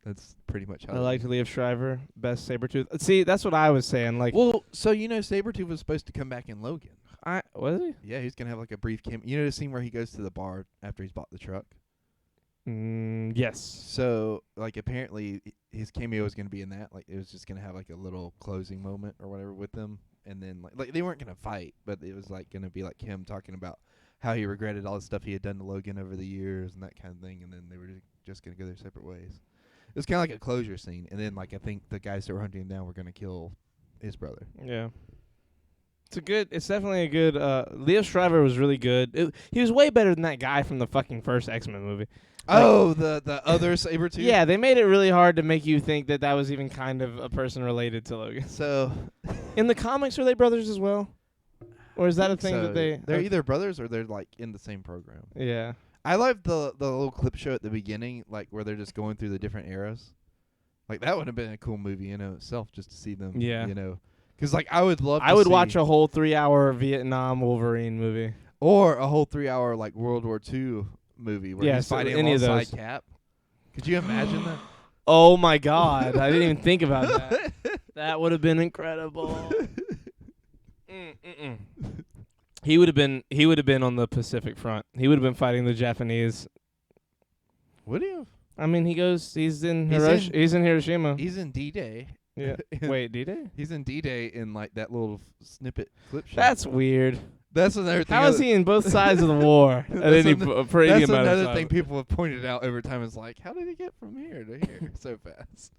that's pretty much how. I liked Liev Schreiber, best Sabretooth. See, that's what I was saying. Like, well, so Sabretooth was supposed to come back in Logan. Was he? Yeah, he's gonna have like a brief cameo. You know the scene where he goes to the bar after he's bought the truck? Yes. So, like, apparently his cameo was gonna be in that. Like, it was just gonna have like a little closing moment or whatever with them, and then like they weren't gonna fight, but it was like gonna be like him talking about how he regretted all the stuff he had done to Logan over the years and that kind of thing, and then they were just gonna go their separate ways. It was kind of like a closure scene, and then like I think the guys that were hunting him down were gonna kill his brother. Yeah. It's definitely a good. Liev Schreiber was really good. He was way better than that guy from the fucking first X-Men movie. Oh, the other Sabretooth? Yeah, they made it really hard to make you think that was even kind of a person related to Logan. So, in the comics, are they brothers as well? Or is that a thing that they're either brothers or they're like in the same program? Yeah. I love the little clip show at the beginning, like where they're just going through the different eras. Like that would have been a cool movie in itself, just to see them. Yeah. Because like I would love. I would watch a whole 3-hour Vietnam Wolverine movie, or a whole 3-hour like World War II movie where he's fighting alongside Cap. Could you imagine that? Oh my God, I didn't even think about that. That would have been incredible. He would have been on the Pacific Front. He would have been fighting the Japanese. Would he have? I mean, he's in Hiroshima. He's in D-Day. Yeah. Wait, D-Day? He's in D-Day in like that little snippet clip show. That's weird. That's another thing. How is he in both sides of the war? That's another thing people have pointed out over time is like, how did he get from here to here so fast?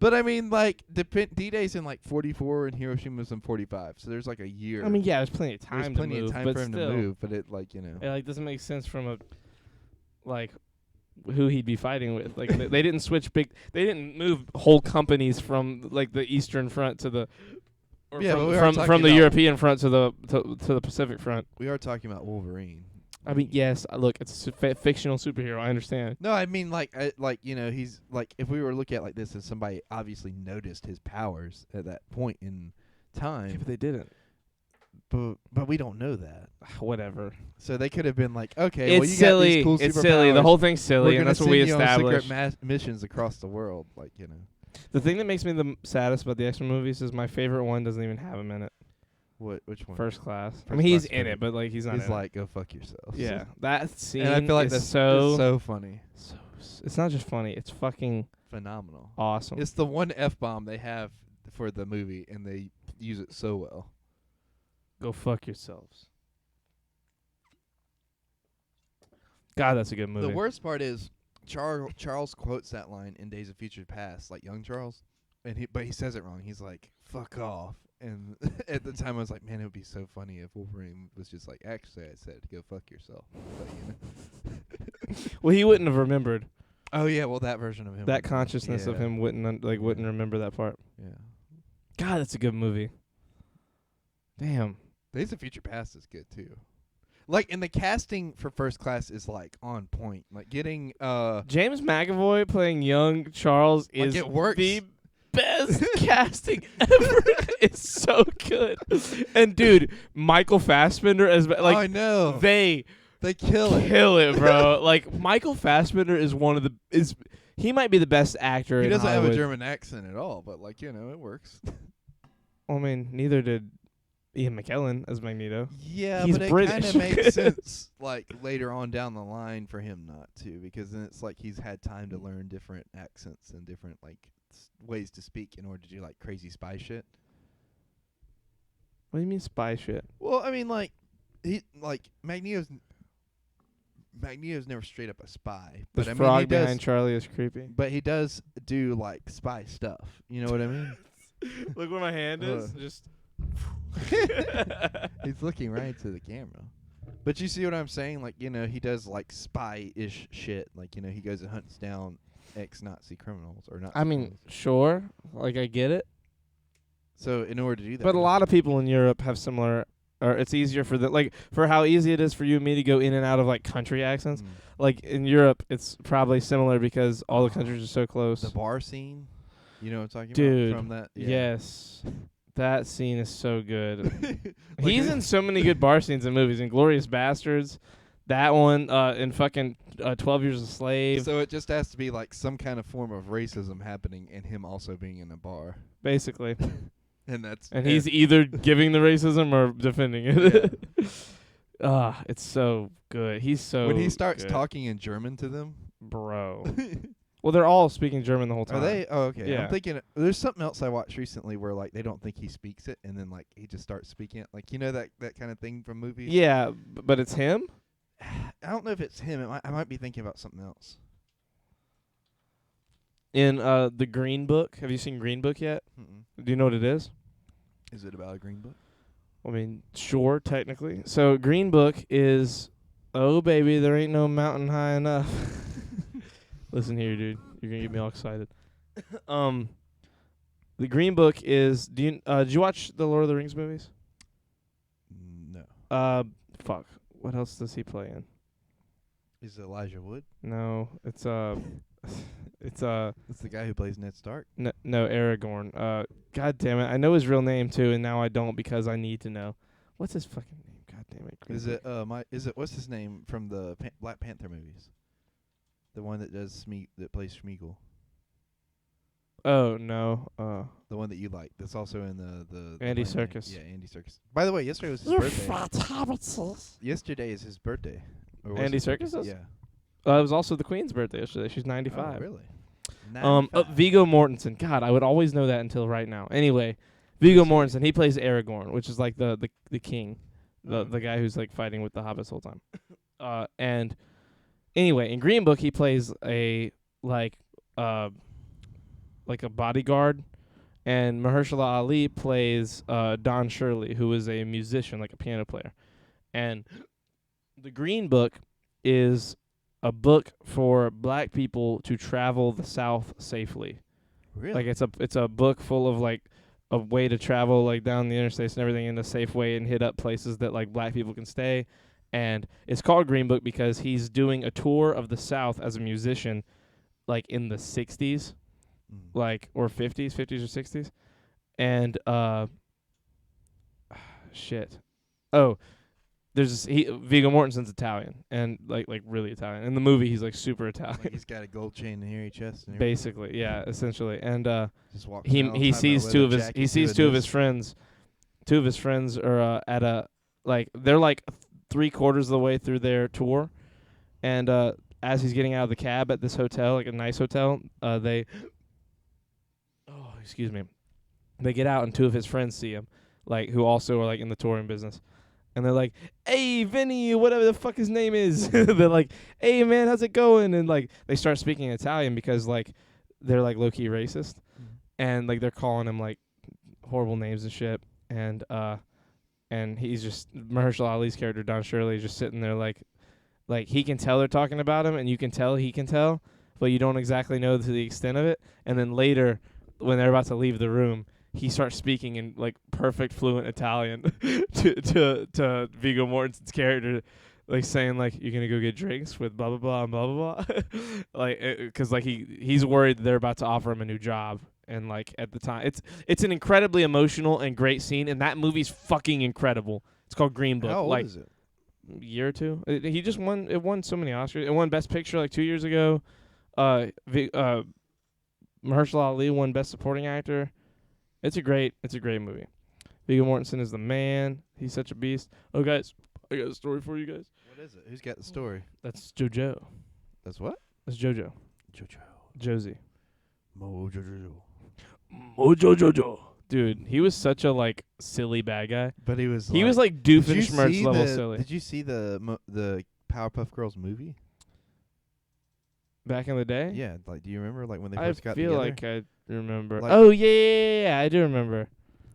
But I mean, like, D-Day's in like 44 and Hiroshima's in 45, so there's like a year. I mean, yeah, there's plenty of time. There's plenty of time for him still, to move, but it like it like doesn't make sense from a like who he'd be fighting with. Like they didn't they didn't move whole companies from like the Eastern Front to the from the European front to the Pacific Front. We are talking about Wolverine. I mean, yes, look, it's a fictional superhero. I understand. No, I mean he's like if we were looking at like this as somebody obviously noticed his powers at that point in time. Yeah, but they didn't. But we don't know that. Whatever. So they could have been like, okay, it's well, you silly. got these cool It's silly. superpowers. The whole thing's silly, We're and that's what we established. Secret missions across the world, The thing that makes me the saddest about the X-Men movies is my favorite one doesn't even have him in it. Which one? First Class. First I mean, he's Class in it, but like he's not. He's in like, go fuck yourself. Yeah, that scene. And I feel like is that's so funny. It's not just funny. It's fucking phenomenal. Awesome. It's the one F-bomb they have for the movie, and they use it so well. Go fuck yourselves. God, that's a good movie. The worst part is Charles quotes that line in Days of Future Past, like young Charles, but he says it wrong. He's like, "Fuck off." And at the time, I was like, "Man, it would be so funny if Wolverine was just like, actually, I said, go fuck yourself." But, well, he wouldn't have remembered. Oh yeah, well that version of him. That consciousness of him wouldn't remember that part. Yeah. God, that's a good movie. Damn. Days of Future Past is good too. Like, and the casting for First Class is like on point. Like getting James McAvoy playing young Charles is it works. The best casting ever. It's so good. And dude, Michael Fassbender as like I know. They kill it, bro. Like Michael Fassbender is he might be the best actor. He doesn't have a German accent at all, but like, it works. I mean, neither did Ian McKellen as Magneto. Yeah, he's but British. It kind of makes sense like later on down the line for him not to, because then it's like he's had time to learn different accents and different like ways to speak in order to do like crazy spy shit. What do you mean spy shit? Well, I mean Magneto's never straight up a spy. The but I frog mean, behind Charlie is creepy. But he does do like spy stuff. You know what I mean? Look where my hand is. Just He's looking right into the camera. But you see what I'm saying? Like, he does like spy-ish shit. Like, he goes and hunts down ex-Nazi criminals or not. I mean, sure. Like, I get it. So in order to do that, But a lot of people in Europe have similar, or it's easier for for how easy it is for you and me to go in and out of like country accents. Like in Europe, it's probably similar because all the countries are so close. The bar scene, you know what I'm talking Dude, about? From that, yes. That scene is so good. Like He's in so many good bar scenes in movies. Inglourious Bastards, that one, in fucking 12 Years a Slave. So it just has to be like some kind of form of racism happening and him also being in a bar. Basically. And He's either giving the racism or defending it. It's so good. He's so when he starts good. talking in German to them, Bro. Well, they're all speaking German the whole time. are they? Oh, okay. Yeah. I'm thinking there's something else I watched recently where like they don't think he speaks it, and then like he just starts speaking it, like that kind of thing from movies. Yeah, but it's him? I don't know if it's him. I might be thinking about something else. In the Green Book. Have you seen Green Book yet? Mm-mm. Do you know what it is? Is it about a green book? I mean, sure, technically. So Green Book is, oh, baby, there ain't no mountain high enough. Listen here, dude. You're going to get me all excited. The Green Book is, did you watch the Lord of the Rings movies? No. Fuck. What else does he play in? Is it Elijah Wood? No, it's It's the guy who plays Ned Stark. no, Aragorn. God damn it, I know his real name too, and now I don't because I need to know. What's his fucking name? God damn it. Green Book. Is it what's his name from the Black Panther movies? The one that that plays Schmeagol. Oh no. The one that you like. That's also in the Andy Plan Serkis. Yeah, Andy Serkis. By the way, yesterday was his birthday. Yesterday is his birthday. Or was Andy his birthday? Serkis is? Yeah. It was also the Queen's birthday yesterday. She's 95. Oh, really? 95. Viggo Mortensen. God, I would always know that until right now. Anyway, Viggo Mortensen. He plays Aragorn, which is like the king, the guy who's like fighting with the hobbits the whole time. And anyway, in Green Book, he plays a like a bodyguard, and Mahershala Ali plays Don Shirley, who is a musician, like a piano player. And the Green Book is a book for black people to travel the South safely. Really? Like it's a book full of like a way to travel like down the interstates and everything in a safe way and hit up places that like black people can stay. And it's called Green Book because he's doing a tour of the South as a musician, like in the 60s, like or 50s or 60s, and shit. Oh. Viggo Mortensen's Italian and like really Italian. In the movie, he's like super Italian. Like he's got a gold chain and hairy chest. And basically, yeah, essentially. And just he sees two of his friends. Two of his friends are at a they're like 3/4 of the way through their tour, and as he's getting out of the cab at this hotel, like a nice hotel, they get out and two of his friends see him, like who also are like in the touring business. And they're like, "Hey, Vinny, whatever the fuck his name is." They're like, "Hey, man, how's it going?" And like they start speaking Italian because like they're like low key racist, and like they're calling him like horrible names and shit. And he's just Mahershala Ali's character Don Shirley is just sitting there like he can tell they're talking about him, and you can tell he can tell, but you don't exactly know to the extent of it. And then later, when they're about to leave the room, he starts speaking in like perfect fluent Italian to Viggo Mortensen's character, like saying like you're gonna go get drinks with blah blah blah and blah blah blah, like because like he's worried that they're about to offer him a new job, and like at the time it's an incredibly emotional and great scene, and that movie's fucking incredible. It's called Green Book. How old like is it? Year or two. He just won. It won so many Oscars. It won Best Picture like 2 years ago. Mahershala Ali won Best Supporting Actor. It's a great movie. Viggo Mortensen is the man. He's such a beast. Oh, guys, I got a story for you guys. What is it? Who's got the story? That's JoJo. That's what? That's JoJo. Josie. Mojo. Dude, he was such a like silly bad guy. But he was like Doofenshmirtz level silly. Did you see the Powerpuff Girls movie? Back in the day? Yeah, like do you remember like when they first got together? I feel together? like I remember. Like, oh yeah, I do remember.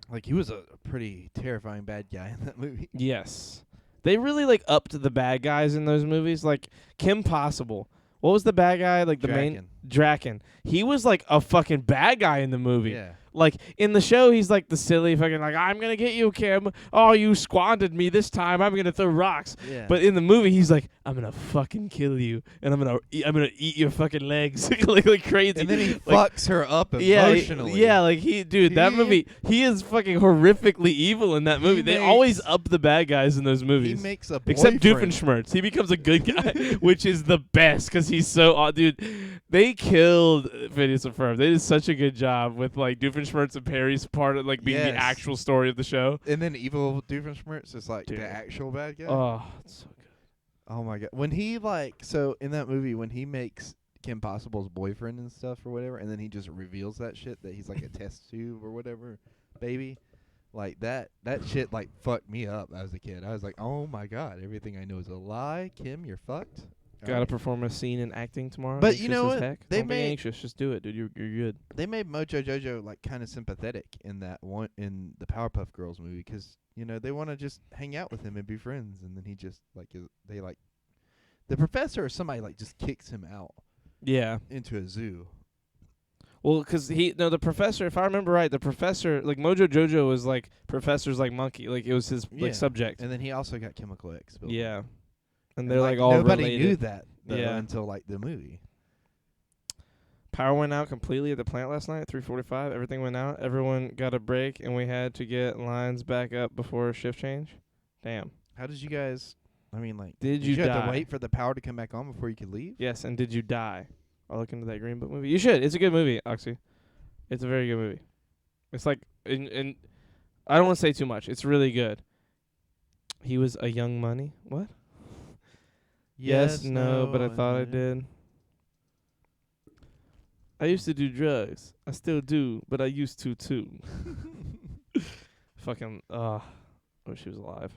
Like he was a pretty terrifying bad guy in that movie. Yes. They really like upped the bad guys in those movies. Like Kim Possible. What was the bad guy? Like the main Draken. He was like a fucking bad guy in the movie. Yeah. Like in the show, he's like the silly fucking like, I'm gonna get you, Kim. Oh, you squandered me this time. I'm gonna throw rocks. Yeah. But in the movie, he's like, I'm gonna fucking kill you, and I'm gonna eat your fucking legs, like crazy. And then he like, fucks her up emotionally. Yeah, like that movie, he is fucking horrifically evil in that movie. They always up the bad guys in those movies. He makes a except boyfriend. Doofenshmirtz. He becomes a good guy, which is the best because he's so dude. They killed Phineas and Ferb. They did such a good job with like Doofenshmirtz and Perry's part of like being the actual story of the show. And then evil Doofenshmirtz is like Dude. the actual bad guy. Oh, it's so good. Oh my god. When he so in that movie when he makes Kim Possible's boyfriend and stuff or whatever, and then he just reveals that shit that he's like a test tube or whatever, baby. Like that shit like fucked me up as a kid. I was like, oh my god, everything I know is a lie. Kim, you're fucked. Gotta perform a scene in acting tomorrow. But Anxious you know as what? Heck. They Don't be made- anxious. Just do it, dude. You're good. They made Mojo Jojo like kind of sympathetic in that one in the Powerpuff Girls movie because they want to just hang out with him and be friends, and then he just like they like the professor or somebody like just kicks him out Yeah. into a zoo. Well, because the professor, if I remember right, the professor, like Mojo Jojo was like professor's like monkey, like it was his like subject. And then he also got Chemical X. Built Yeah. up. And they're like all nobody related. knew that Yeah. until like the movie. Power went out completely at the plant last night at 3:45. Everything went out. Everyone got a break, and we had to get lines back up before shift change. Damn. How did you guys? I mean, like, Did you have to die? wait for the power to come back on before you could leave? Yes, and did you die? I'll look into that Green Book movie. You should. It's a good movie, Oxy. It's a very good movie. It's like, and I don't want to say too much. It's really good. He was a young money. What? Yes, no, but I thought I did. I used to do drugs. I still do, but I used to too. Fucking, I wish he was alive.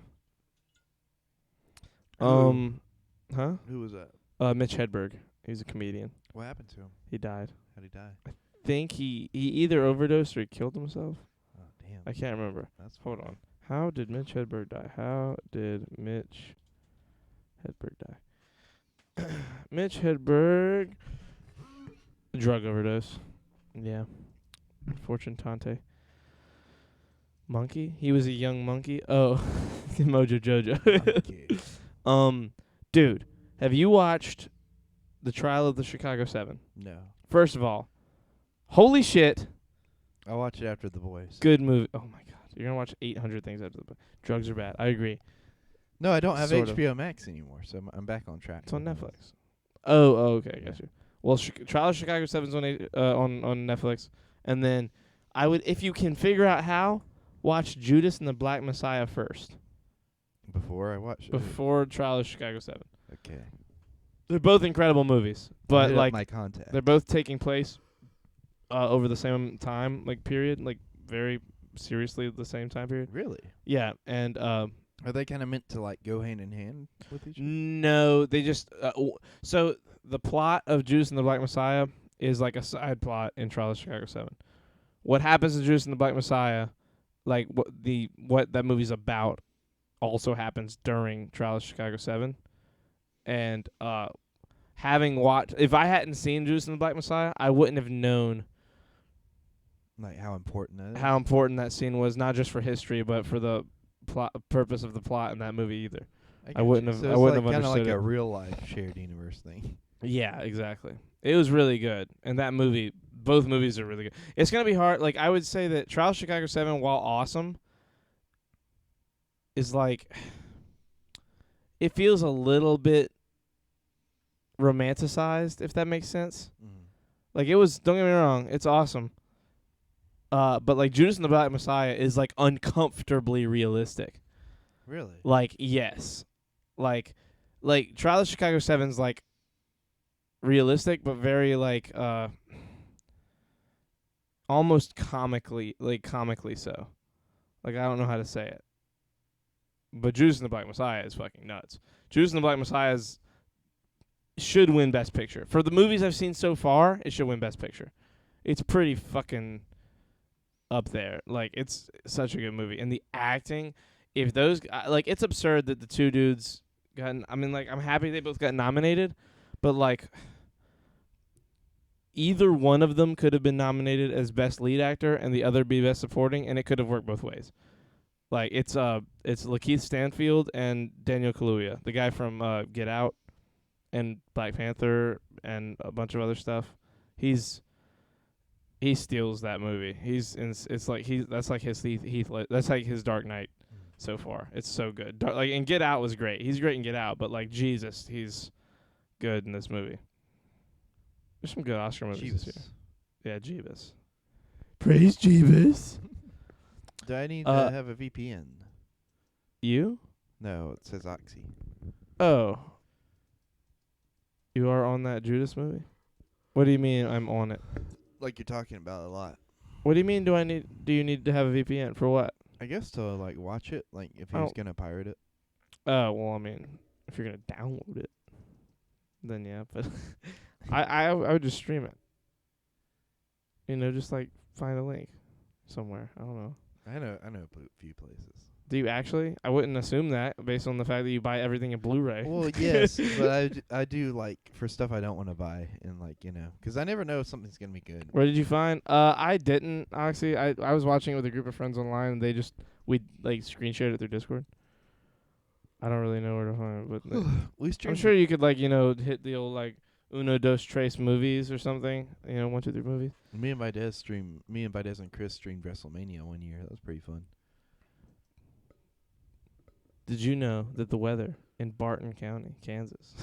Huh? Who was that? Mitch Hedberg. He's a comedian. What happened to him? He died. How'd he die? Think he either overdosed or he killed himself. Oh, damn. I can't remember. That's Hold fucked. on. How did Mitch Hedberg die? How did Mitch Hedberg die? Mitch Hedberg. Drug overdose. Yeah. Fortune Tante. Monkey? He was a young monkey? Oh. Mojo Jojo. Okay. Dude, have you watched The Trial of the Chicago 7? No. First of all, holy shit, I'll watch it after The Boys. good movie. Oh my god. You're going to watch 800 things after the drugs are bad. I agree. No, I don't have Sort of. HBO Max anymore, so I'm back on track. It's on Netflix. Oh, okay, I got you. Well, Trial of Chicago 7's on Netflix, and then I would, if you can figure out how, watch Judas and the Black Messiah first Before I watch it. before Trial of Chicago 7. Okay. They're both incredible movies, I'll but hit up like my contact. they're both taking place over the same time period, like very seriously the same time period. Really? Yeah, and Are they kind of meant to like go hand in hand with each other? no, they just so the plot of Judas and the Black Messiah is like a side plot in Trial of Chicago 7. What happens in Judas and the Black Messiah, like what that movie's about, also happens during Trial of Chicago 7. And having watched, if I hadn't seen Judas and the Black Messiah, I wouldn't have known Like how important that is? how important that scene was, not just for history, but for the plot purpose of the plot in that movie either. I wouldn't have- So I it's wouldn't like have kind of like understood a it. real life shared universe thing. Yeah, exactly. It was really good. And that movie, both movies are really good. It's going to be hard. Like, I would say that Trial of Chicago 7, while awesome, is like, it feels a little bit romanticized, if that makes sense. Like, it was, don't get me wrong, it's awesome. But, like, Judas and the Black Messiah is, like, uncomfortably realistic. Really? Like, yes. Like Trial of Chicago 7's, like, realistic, but very, like, almost comically so. Like, I don't know how to say it. But Judas and the Black Messiah is fucking nuts. Judas and the Black Messiah should win Best Picture. For the movies I've seen so far, it should win Best Picture. It's pretty fucking up there. Like, it's such a good movie. And the acting, if those, like, it's absurd that the two dudes got, I mean, like, I'm happy they both got nominated, but, like, either one of them could have been nominated as best lead actor and the other be best supporting, and it could have worked both ways. Like, it's Lakeith Stanfield and Daniel Kaluuya, the guy from Get Out and Black Panther and a bunch of other stuff. He steals that movie. It's like that's like his that's like his Dark Knight so far. It's so good. And Get Out was great. He's great in Get Out, but like Jesus, he's good in this movie. There's some good Oscar movies this year. Yeah, Jeebus. Praise Jeebus. Do I need to have a VPN? You? No, it says Oxy. Oh. You are on that Judas movie? What do you mean I'm on it? Like you're talking about a lot. What do you mean do you need to have a VPN for what? I guess to like watch it, like if he's gonna pirate it. Oh, well, I mean, if you're gonna download it, then yeah, but I would just stream it. You know, just like find a link somewhere. I don't know. I know a few places. Do you actually? I wouldn't assume that based on the fact that you buy everything in Blu-ray. Well, yes, but I do like for stuff I don't want to buy and like, you know, because I never know if something's going to be good. Where did you find? I didn't, actually. I was watching it with a group of friends online, and we like screen shared it through Discord. I don't really know where to find it, but I'm sure you could, like, you know, hit the old, like, Uno Dos Tres movies or something. You know, 1, 2, 3 movies. Me and Baidez and Chris streamed WrestleMania one year. That was pretty fun. Did you know that the weather in Barton County, Kansas,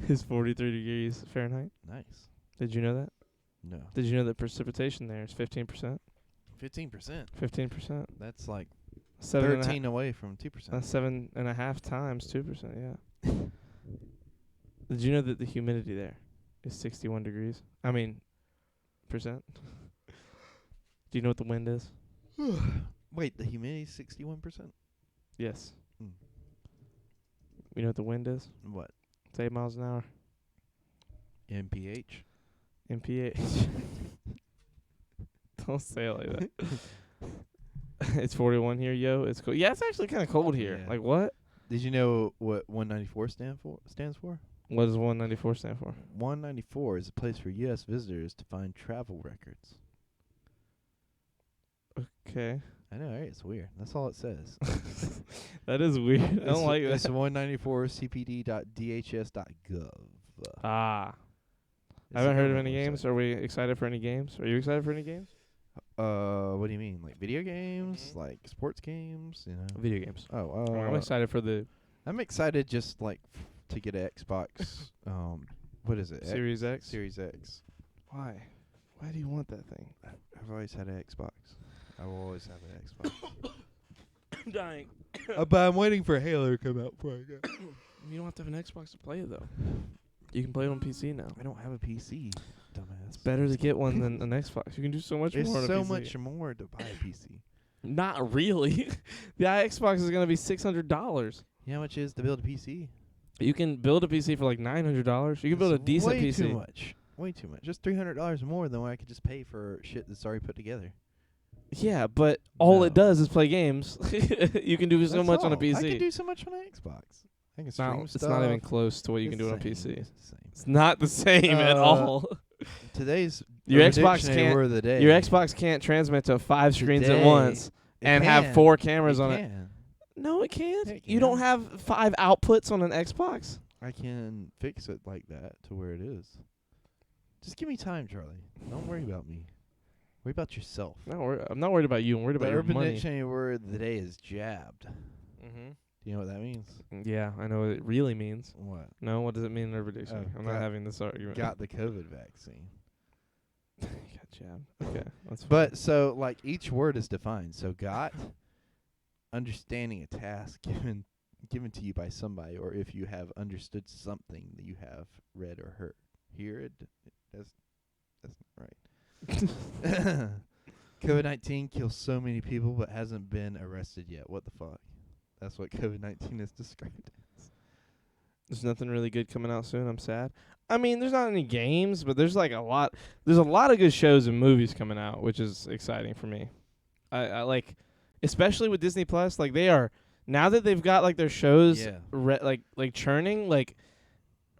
is 43 degrees Fahrenheit? Nice. Did you know that? No. Did you know that precipitation there is 15%? 15%? 15%. That's like 13 away from 2%. That's 7.5 times 2%, yeah. Did you know that the humidity there is 61 degrees? I mean, percent. Do you know what the wind is? Wait, the humidity is 61%? Yes. You know what the wind is? What? It's 8 miles an hour. MPH? MPH. Don't say it like that. It's 41 here, yo. It's cold. Yeah, it's actually kind of cold here. Yeah. Like, what? Did you know what 194 stands for? What does 194 stand for? 194 is a place for U.S. visitors to find travel records. Okay. I know, right? It's weird. That's all it says. That is weird. I don't like that. It's 194cpd.dhs.gov. I haven't heard of any games. Are we excited for any games? Are you excited for any games? What do you mean? Like video games? Like sports games? You know? Video games. I'm excited for the I'm excited just like to get an Xbox. What is it? Series X. Series X. Why? Why do you want that thing? I've always had an Xbox. I will always have an Xbox. I'm dying. But I'm waiting for Halo to come out before I go. You don't have to have an Xbox to play it, though. You can play it on PC now. I don't have a PC, dumbass. It's better to get one than an Xbox. You can do so much more on a PC. There's so much more to buy a PC. Not really. The Xbox is going to be $600. You know how much it is to build a PC? You can build a PC for like $900. You can build a decent PC. Way too much. Way too much. Just $300 more than what I could just pay for shit that's already put together. Yeah, but all it does is play games. You can do so much on a PC. I can do so much on an Xbox. I can stream stuff. It's not even close to what you can do on a PC. It's the same. It's not the same at all. Today's Your Xbox can't. Word of the day. Your Xbox can't transmit to 5 screens at once and have 4 cameras on it. No, it can't. It You don't can. have 5 outputs on an Xbox. I can fix it like that to where it is. Just give me time, Charlie. Don't worry about me. Worry about yourself. I'm not worried about you. I'm worried about The your Urban money. Dictionary word of the day is jabbed. Mm-hmm. Do you know what that means? Yeah, I know what it really means. What? No, what does it mean in Urban Dictionary? I'm not having this argument. Got the COVID vaccine. Got jabbed. Okay, that's fine. But so like each word is defined. So got, understanding a task given to you by somebody, or if you have understood something that you have read or heard. That's not right. COVID-19 kills so many people but hasn't been arrested yet. What the fuck? That's what COVID-19 is described as. There's nothing really good coming out soon. I'm sad. I mean, there's not any games, but there's like a lot. There's a lot of good shows and movies coming out, which is exciting for me. I like, especially with Disney Plus. Like they are now that they've got like their shows, like churning. Like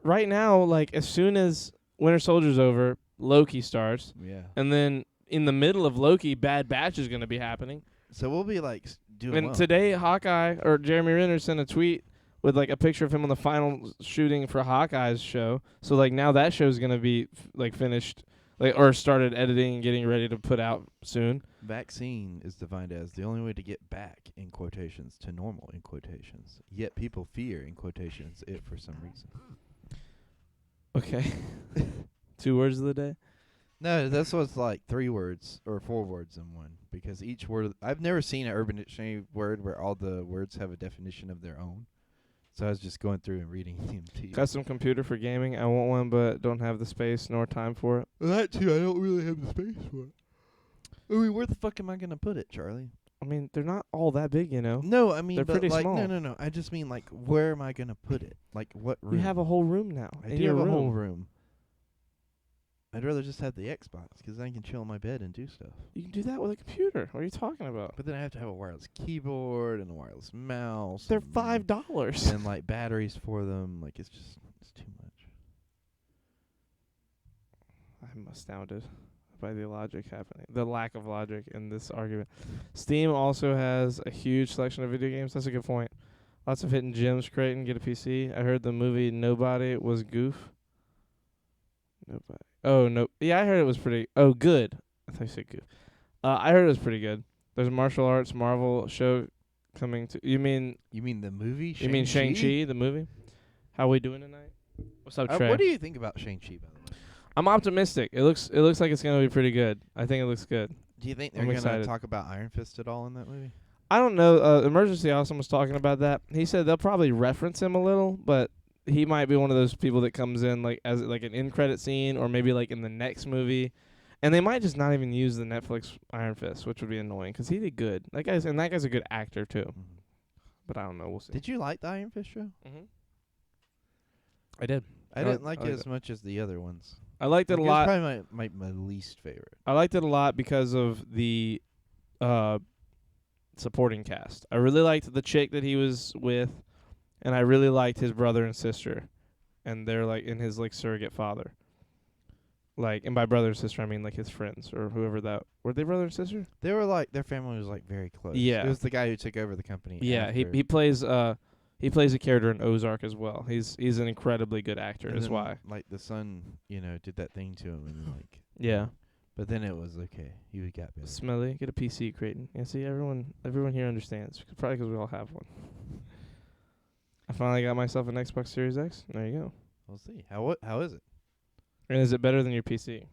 right now, like as soon as Winter Soldier's over, Loki starts. Yeah. And then in the middle of Loki, Bad Batch is going to be happening. So we'll be like doing And well. today, Hawkeye or Jeremy Renner sent a tweet with like a picture of him on the final shooting for Hawkeye's show. So like now that show's going to be like finished, like or started editing and getting ready to put out soon. Vaccine is defined as the only way to get back, in quotations, to normal, in quotations. Yet people fear, in quotations, it for some reason. Okay. 2 words of the day? No, this was like 3 words or 4 words in one, because each word, I've never seen an Urban Dictionary word where all the words have a definition of their own. So I was just going through and reading them to you. Custom computer for gaming. I want one, but don't have the space nor time for it. Well, that too, I don't really have the space for it. I mean, where the fuck am I going to put it, Charlie? I mean, they're not all that big, you know. No, I mean, They're but pretty like, small. No. I just mean, like, where am I going to put it? Like, what room? You have a whole room now. I in do your have a room. whole room. I'd rather just have the Xbox, because I can chill on my bed and do stuff. You can do that with a computer. What are you talking about? But then I have to have a wireless keyboard and a wireless mouse. They're and $5. And, like, batteries for them. Like, it's too much. I'm astounded by the logic happening. The lack of logic in this argument. Steam also has a huge selection of video games. That's a good point. Lots of hidden gems. Creighton, get a PC. I heard the movie Nobody was goof. Nobody. Oh, no. Yeah, I heard it was pretty. Oh, good. I thought you said goof. I heard it was pretty good. There's a martial arts Marvel show coming to. You mean the movie? You mean Shang-Chi, the movie? How we doing tonight? What's up, Trey? What do you think about Shang-Chi, by the way? I'm optimistic. It looks like it's gonna be pretty good. I think it looks good. Do you think they're I'm going to excited. talk about Iron Fist at all in that movie? I don't know. Emergency Awesome was talking about that. He said they'll probably reference him a little, but he might be one of those people that comes in like as like an end credit scene or maybe like in the next movie, and they might just not even use the Netflix Iron Fist, which would be annoying because he did good. That guy's a good actor too. Mm-hmm. But I don't know. We'll see. Did you like the Iron Fist show? Mm-hmm. I did. I didn't like it as much as the other ones. I liked it a It was lot. probably my least favorite. I liked it a lot because of the supporting cast. I really liked the chick that he was with, and I really liked his brother and sister, and they're like in his like surrogate father. Like, and by brother and sister, I mean like his friends or whoever that were. They brother and sister? They were like their family was like very close. Yeah. It was the guy who took over the company. Yeah, after. he plays a character in Ozark as well. He's an incredibly good actor. And Is then, why. like the son, did that thing to him, and like. Yeah. But then it was okay. He got better. Smelly, get a PC, Creighton. Yeah, see, everyone here understands. Probably because we all have one. I finally got myself an Xbox Series X. There you go. We'll see. How is it? And is it better than your PC?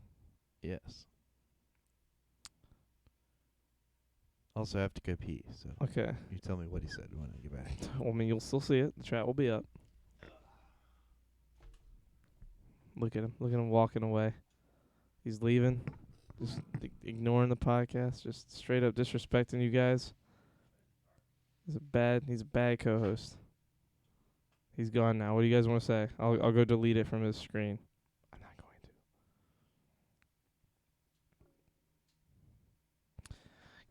Yes. Also, I have to go pee. So Okay. you tell me what he said when I get back. Well, I mean, you'll still see it. The chat will be up. Look at him. Look at him walking away. He's leaving. Just ignoring the podcast. Just straight up disrespecting you guys. He's a bad co-host. He's gone now. What do you guys want to say? I'll go delete it from his screen. I'm not going to.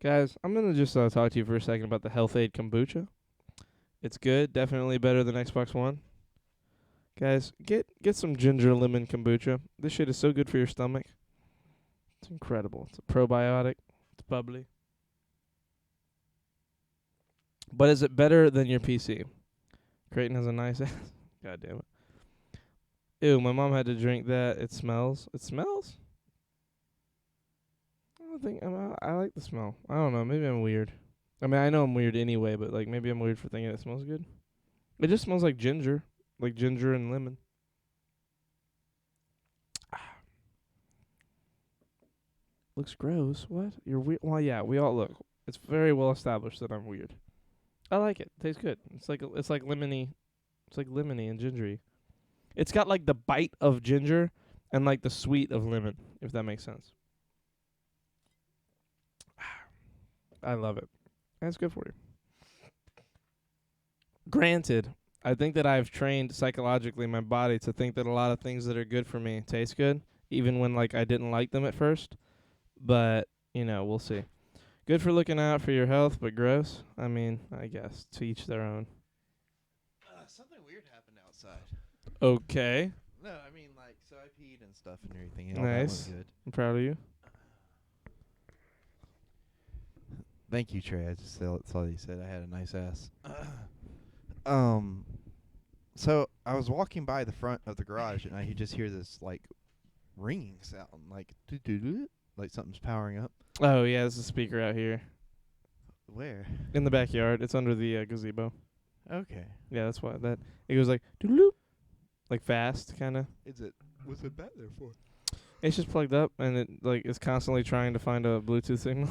Guys, I'm going to just talk to you for a second about the Health Aid Kombucha. It's good. Definitely better than Xbox One. Guys, get some ginger lemon kombucha. This shit is so good for your stomach. It's incredible. It's a probiotic. It's bubbly. But is it better than your PC? Creighton has a nice ass. God damn it. Ew, my mom had to drink that. It smells. It smells? I don't think I like the smell. I don't know. Maybe I'm weird. I mean, I know I'm weird anyway, but like maybe I'm weird for thinking it smells good. It just smells like ginger. Like ginger and lemon. Looks gross. What? You're weird. Well, yeah, we all look. It's very well established that I'm weird. I like it. Tastes good. It's like lemony. It's like lemony and gingery. It's got like the bite of ginger and like the sweet of lemon, if that makes sense. I love it. That's good for you. Granted, I think that I've trained psychologically my body to think that a lot of things that are good for me taste good, even when like I didn't like them at first. But, we'll see. Good for looking out for your health, but gross. I mean, I guess to each their own. Something weird happened outside. Okay. No, I mean so I peed and stuff and everything. And Nice. All that was good. I'm proud of you. Thank you, Trey. I just saw you said I had a nice ass. So I was walking by the front of the garage and I just hear this like ringing sound, like doo-doo-doo, like something's powering up. Oh, yeah, there's a speaker out here. Where? In the backyard. It's under the gazebo. Okay. Yeah, that's why it goes like doodle, like fast, kind of. What's it back there for? It's just plugged up, and it like is constantly trying to find a Bluetooth signal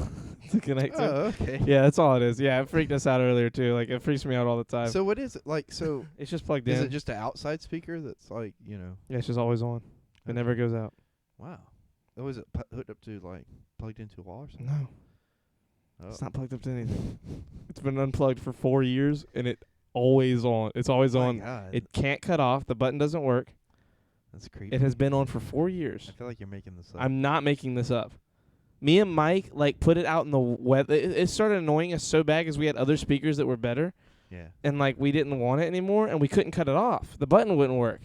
to connect to. Oh, okay. Yeah, that's all it is. Yeah, it freaked us out earlier too. Like it freaks me out all the time. So what is it like? So it's just plugged is in. it just an outside speaker that's like Yeah, it's just always on. It never goes out. Wow. Oh, is it hooked up to like plugged into a wall or something? No, Oh. it's not plugged up to anything. It's been unplugged for 4 years, and it's always on. It's always Oh my on. God. It can't cut off. The button doesn't work. That's creepy. It has been on for 4 years. I feel like you're making this up. I'm not making this up. Me and Mike like put it out in the weather. It started annoying us so bad because we had other speakers that were better, Yeah. and like we didn't want it anymore, and we couldn't cut it off. The button wouldn't work,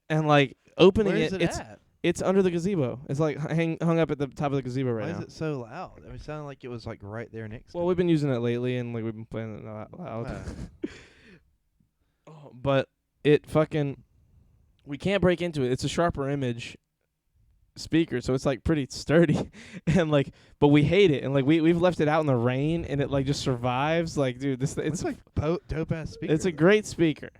and like opening Where is it it's at? it's under the gazebo. It's like hung up at the top of the gazebo right Why now. is it so loud? I mean, it sounded like it was like right there next. Well, to we've been using it lately, and like we've been playing it loud. But it fucking, we can't break into it. It's a sharper image speaker, so it's like pretty sturdy, and like, but we hate it, and like we've left it out in the rain, and it like just survives. Like, dude, it's like dope ass speaker. it's a great speaker.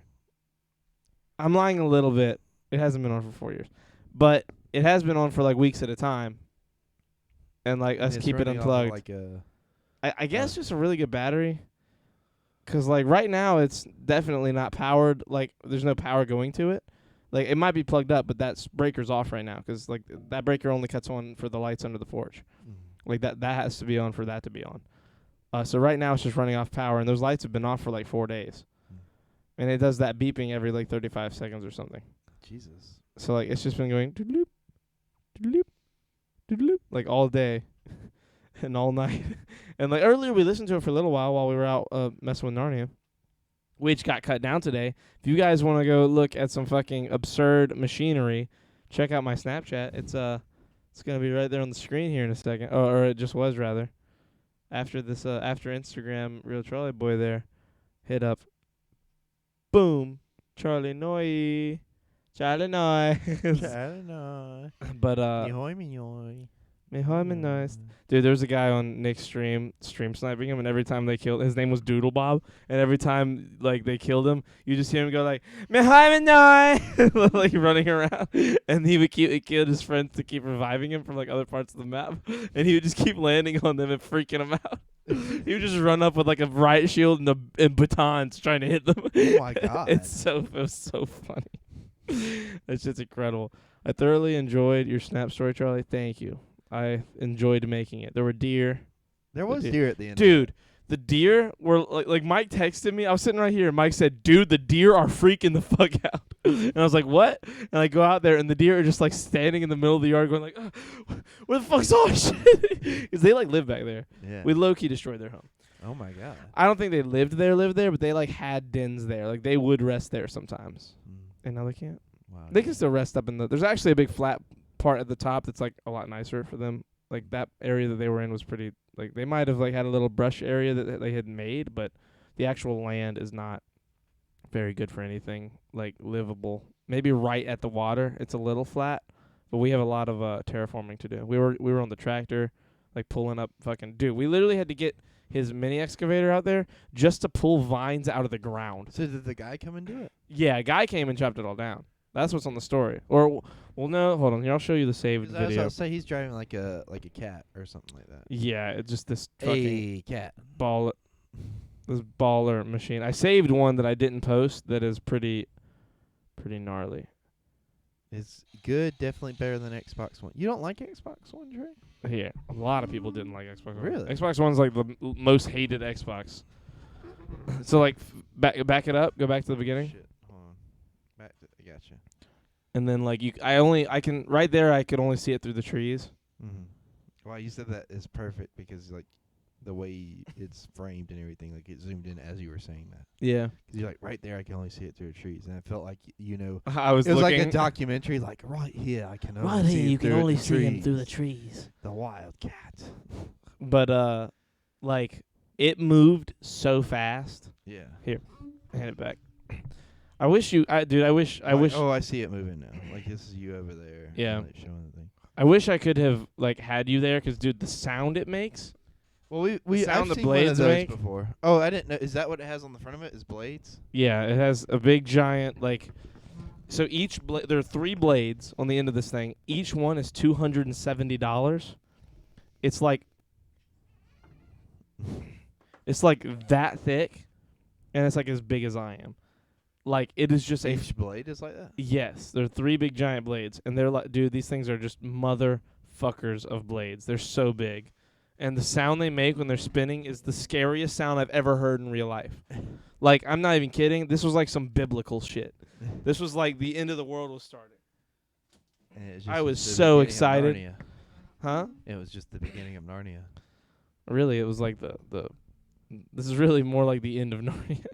I'm lying a little bit. It hasn't been on for 4 years, but it has been on for like weeks at a time, and like us keep it unplugged. Like a I guess just a really good battery. 'Cause like right now it's definitely not powered. Like there's no power going to it. Like it might be plugged up, but that breaker's off right now. 'Cause like that breaker only cuts on for the lights under the porch. Like that has to be on for that to be on. So right now it's just running off power, and those lights have been off for like 4 days. And it does that beeping every like 35 seconds or something. Jesus. So like it's just been going doodle-loop, doodle-loop, doodle-loop, like all day and all night. And like earlier we listened to it for a little while we were out messing with Narnia, which got cut down today. If you guys want to go look at some fucking absurd machinery, check out my Snapchat. It's gonna be right there on the screen here in a second. Or it just was rather. After this after Instagram Real Charlie Boy there hit up. Boom. Charlie Noy. Charlie Noy. But nice. Dude, there's a guy on Nick's stream sniping him, and every time they killed, his name was Doodle Bob, and every time like they killed him, you just hear him go like Mehaimanoi, like running around, and he would killed his friends to keep reviving him from like other parts of the map, and he would just keep landing on them and freaking them out. He would just run up with like a riot shield and batons trying to hit them. Oh my God. It was so funny. That shit's incredible. I thoroughly enjoyed your Snap story, Charlie. Thank you. I enjoyed making it. There were deer. There was deer at the end. Dude, the deer were like Mike texted me. I was sitting right here, and Mike said, "Dude, the deer are freaking the fuck out." And I was like, "What?" And I go out there, and the deer are just like standing in the middle of the yard, going like, "Where the fuck's all shit?" Because they like live back there. Yeah. We low key destroyed their home. Oh my God. I don't think they lived there, but they like had dens there. Like they would rest there sometimes, and now they can't. Wow. They can still rest up in the. There's actually a big flat part at the top that's like a lot nicer for them. Like that area that they were in was pretty. Like they might have like had a little brush area that they had made, but the actual land is not very good for anything like livable. Maybe right at the water, it's a little flat, but we have a lot of terraforming to do. We were on the tractor, like pulling up fucking. Dude, we literally had to get his mini excavator out there just to pull vines out of the ground. So did the guy come and do it? Yeah, a guy came and chopped it all down. That's what's on the story. Or, well, no, hold on. Here, I'll show you the saved I was video. about to say he's driving like a cat or something like that. Yeah, it's just this fucking cat. this baller machine. I saved one that I didn't post that is pretty gnarly. It's good, definitely better than Xbox One. You don't like Xbox One, Trey? Here, a lot of people didn't like Xbox One. Really? Xbox One's like the most hated Xbox. So like back it up. Go back to the beginning. Shit. Hold on. I gotcha. And then like I can right there. I could only see it through the trees. Mm-hmm. Wow, you said that is perfect because like the way it's framed and everything, like it zoomed in as you were saying that. Yeah. 'Cause you're like right there, I can only see it through the trees, and I felt like I was. it was looking. like a documentary. Like right here, I can only Right see here, it you can through only the see him through the trees. trees. The wildcat. But like it moved so fast. Yeah. Hand it back. I wish you. I wish. Oh, I see it moving now. Like this is you over there. Yeah. Like showing the thing. I wish I could have like had you there, 'cause dude, the sound it makes. Well, we sound I've the seen one of blades those make? before. Oh, I didn't know. Is that what it has on the front of it? Is blades? Yeah, it has a big giant like. So each there are 3 blades on the end of this thing. Each one is $270. It's like that thick, and it's like as big as I am. Like it is just Each blade is like that. Yes, they're 3 big giant blades, and they're like, dude, these things are just motherfuckers of blades. They're so big, and the sound they make when they're spinning is the scariest sound I've ever heard in real life. Like, I'm not even kidding. This was like some biblical shit. This was like the end of the world was starting. And it I was the so beginning of excited. Narnia. Huh? It was just the beginning of Narnia. Really, it was like the. This is really more like the end of Narnia,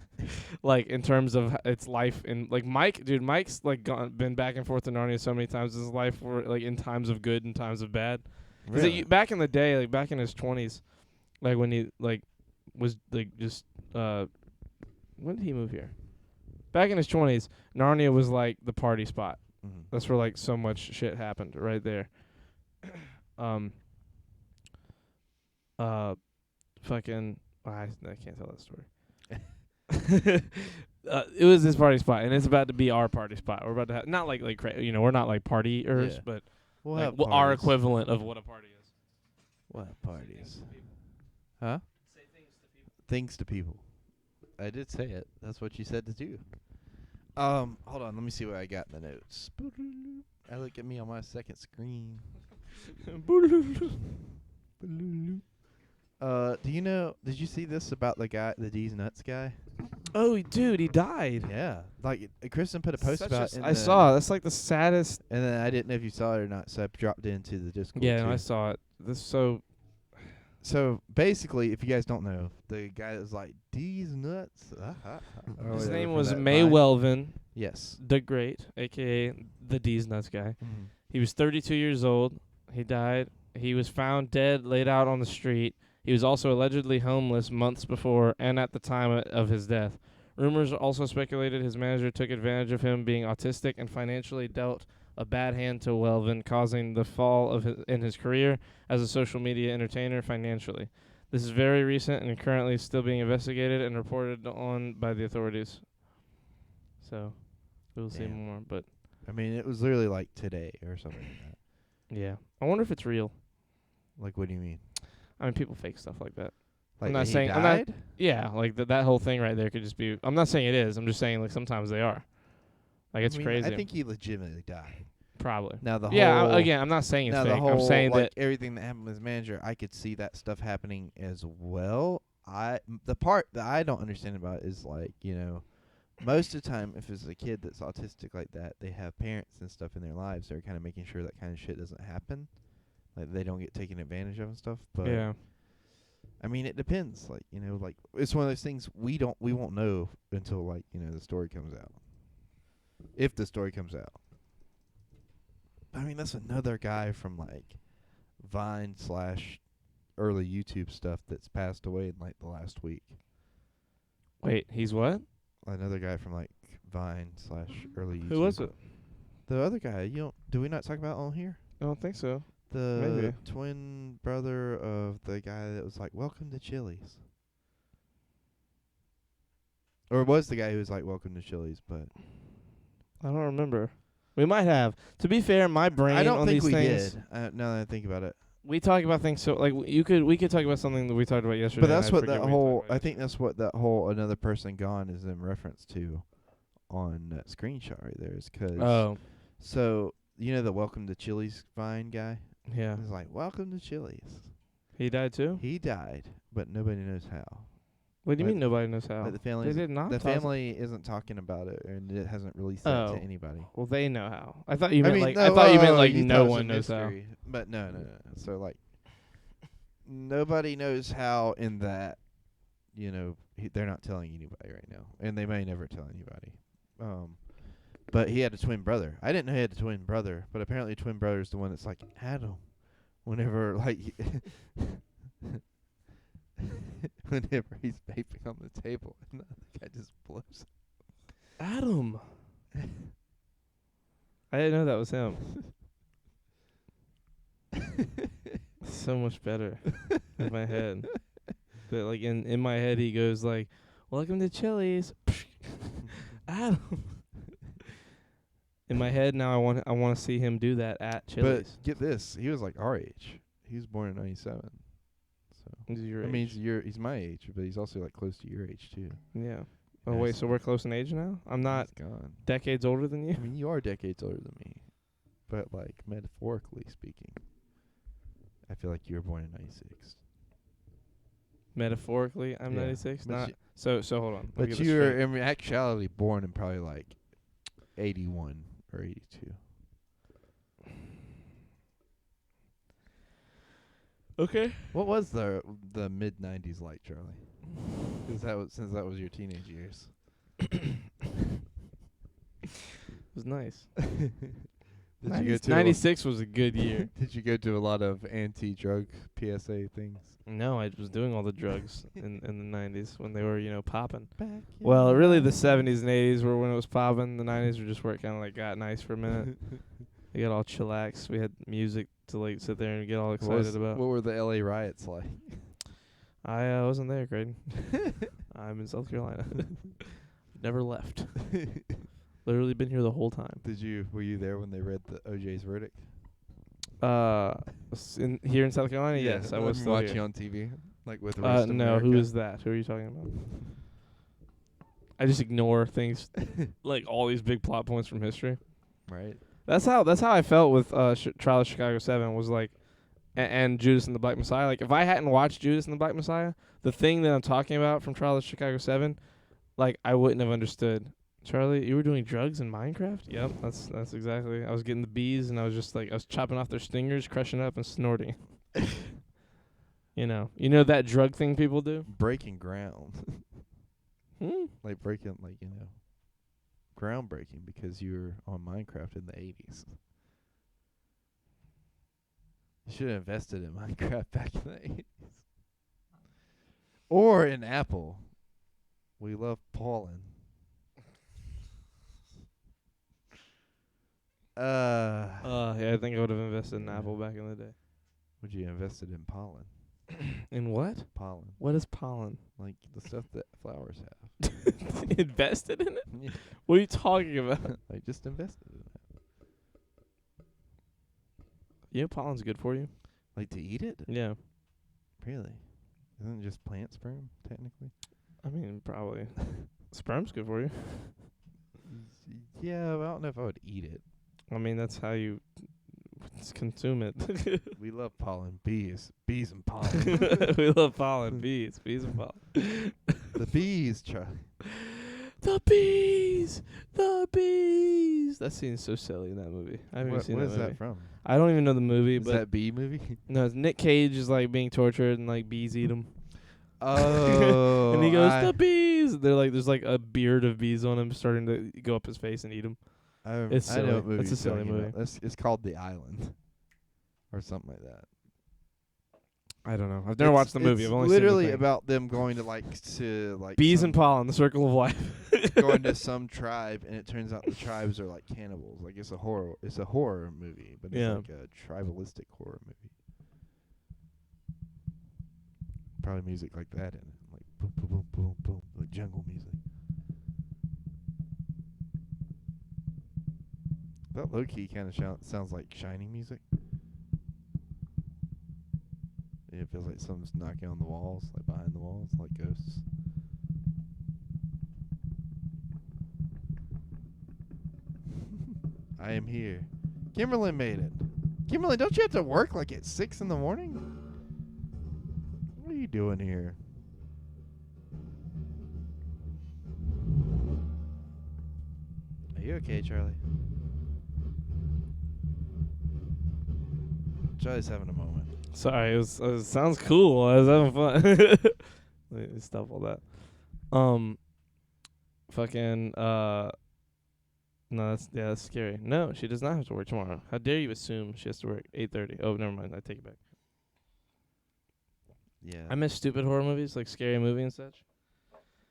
like in terms of its life. And like Mike's like been back and forth to Narnia so many times in his life, for like in times of good and times of bad. Because back in the day, like back in his 20s, like when he like was like just when did he move here? Back in his 20s, Narnia was like the party spot. Mm-hmm. That's where like so much shit happened right there. Fucking. I can't tell that story. It was this party spot, and it's about to be our party spot. We're about to have not like we're not like partiers, Yeah. but We'll like have our parties. equivalent of what a party is. What parties? Huh? Say things to people. Things to people. I did say it. That's what you said to do. Hold on. Let me see what I got in the notes. I look at me on my second screen. Did you see this about the guy, the D's Nuts guy? Oh, dude, he died. Yeah. Like, Kristen put a post about it. I saw. That's like the saddest. And then I didn't know if you saw it or not, so I dropped it into the Discord. Yeah, too. no, I saw it. So basically, if you guys don't know, the guy that was like, D's Nuts. His name was May Welvin, Yes. the Great, a.k.a. the D's Nuts guy. Mm-hmm. He was 32 years old. He died. He was found dead, laid out on the street. He was also allegedly homeless months before and at the time of his death. Rumors also speculated his manager took advantage of him being autistic and financially dealt a bad hand to Welvin, causing the fall in his career as a social media entertainer financially. This is very recent and currently still being investigated and reported on by the authorities. So, we'll see more. But I mean, it was literally like today or something like that. yeah, I wonder if it's real. Like, what do you mean? I mean, people fake stuff like that. Like I'm not he saying died? Yeah, like that whole thing right there could just be. I'm not saying it is. I'm just saying like sometimes they are. Like it's crazy. I think he legitimately died. Probably. Now the whole. Again, I'm not saying it's now fake. the whole, I'm saying like, that everything that happened with his manager, I could see that stuff happening as well. The part that I don't understand about it is like, most of the time if it's a kid that's autistic like that, they have parents and stuff in their lives that are kind of making sure that kind of shit doesn't happen. Like they don't get taken advantage of and stuff. But yeah. I mean, it depends. Like, like it's one of those things we won't know until like, the story comes out. If the story comes out. I mean, that's another guy from like Vine / early YouTube stuff that's passed away in like the last week. Wait, he's what? Another guy from like Vine / early YouTube. Who was it? The other guy. Do we not talk about on here? I don't think so. The Maybe. twin brother of the guy that was like, "Welcome to Chili's." Or it was the guy who was like, "Welcome to Chili's," but I don't remember. We might have. To be fair, my brain I don't on think these we things. did. Now that I think about it. We talk about things so like we could talk about something that we talked about yesterday. But that's and I what forget that we talked whole. about I think that's what that whole "another person gone" is in reference to, on that screenshot right there. Is 'cause Oh, so the "Welcome to Chili's" Vine guy. yeah. He's like, "Welcome to Chili's." He died too. He died, but nobody knows how. What do you Like- mean nobody knows how? Like the They family. did not. The tell us- family isn't talking about it, and it hasn't released that Oh. to anybody. Well, they know how. I thought you meant like. no, I thought you meant oh, like you no thought it was one a knows how. mystery. But no. So like, nobody knows how in that, they're not telling anybody right now, and they may never tell anybody. But he had a twin brother. I didn't know he had a twin brother, but apparently twin brother is the one that's like Adam. Whenever like, whenever he's vaping on the table, and the other guy just blows. Adam. I didn't know that was him. So much better in my head. But like in my head, he goes like, "Welcome to Chili's." Adam. In my head now, I want to see him do that at Chili's. But get this, he was like our age. He was born in '97. So He's your I mean, age. he's my age, but he's also like close to your age too. Yeah. Oh Yes. wait, so we're close in age now? I'm not He's gone. decades older than you. I mean, you are decades older than me, but like metaphorically speaking, I feel like you were born in '96. Metaphorically, I'm Yeah, 96. but Not you- so. Hold on. Let me But get this you were straight. in actuality born in probably like 81 or 82. Okay. What was the mid '90s like, Charlie? Since that was your teenage years. It was nice. Did you go to 96 was a good year. Did you go to a lot of anti-drug PSA things? No, I was doing all the drugs in the 90s when they were, popping. Back in Well, really the 70s and 80s were when it was popping. The 90s were just where it kind of like got nice for a minute. We got all chillax. We had music to like sit there and get all excited about. What were the LA riots like? I wasn't there, Graydon. I'm in South Carolina. Never left. Literally been here the whole time. Were you there when they read the OJ's verdict? Here in South Carolina, yes, I was still watching here. on TV, like with the rest of No, who America. is that? Who are you talking about? I just ignore things like all these big plot points from history. Right. That's how I felt with Trial of Chicago 7 was like, and Judas and the Black Messiah. Like if I hadn't watched Judas and the Black Messiah, the thing that I'm talking about from Trial of Chicago 7, like I wouldn't have understood. Charlie, you were doing drugs in Minecraft? Yep, that's exactly. I was getting the bees and I was just like I was chopping off their stingers, crushing up and snorting. You know that drug thing people do? Breaking ground. Hmm? Like breaking, groundbreaking because you were on Minecraft in the 80s. You should have invested in Minecraft back in the 80s. Or in Apple. We love pollen. Yeah, I think I would have invested in Apple back in the day. Would you invested in pollen? In what? Pollen. What is pollen? Like the stuff that flowers have. Invested in it? Yeah. What are you talking about? Like just invested in it. You know pollen's good for you? Like to eat it? Yeah. Really? Isn't it just plant sperm, technically? I mean, probably. Sperm's good for you. Yeah, but I don't know if I would eat it. I mean, that's how you consume it. We love pollen. Bees and pollen. We love pollen. Bees and pollen. The bees, Charlie. The bees! The bees! That scene's so silly in that movie. I haven't even seen What that is movie. that from? I don't even know the movie, Is but that bee movie? no, it's Nick Cage is like being tortured and like bees eat him. Oh. And he goes, the bees! They're like, there's like a beard of bees on him starting to go up his face and eat him. It's I silly. know what movie It's a you're silly talking movie. about. It's called The Island. Or something like that. I don't know. I've never watched the movie. It's I've only literally seen the thing. about them going to bees some- and pollen, the circle of life. going to some tribe, and it turns out the tribes are like cannibals. Like it's a horror movie, but it's Yeah. like a tribalistic horror movie. Probably music like that in it, like boom, boom, boom, boom, boom, like jungle music. That low key kind of sounds like Shining music. It feels like something's knocking on the walls, like behind the walls, like ghosts. I am here. Kimberly made it. Kimberly, don't you have to work like at 6 in the morning? What are you doing here? Are you okay, Charlie? Charlie's having a moment. Sorry, it sounds cool. I was having fun. Let me stop all that. Fucking no, that's scary. No, she does not have to work tomorrow. How dare you assume she has to work 8:30? Oh, never mind. I take it back. Yeah. I miss stupid horror movies like Scary Movie and such.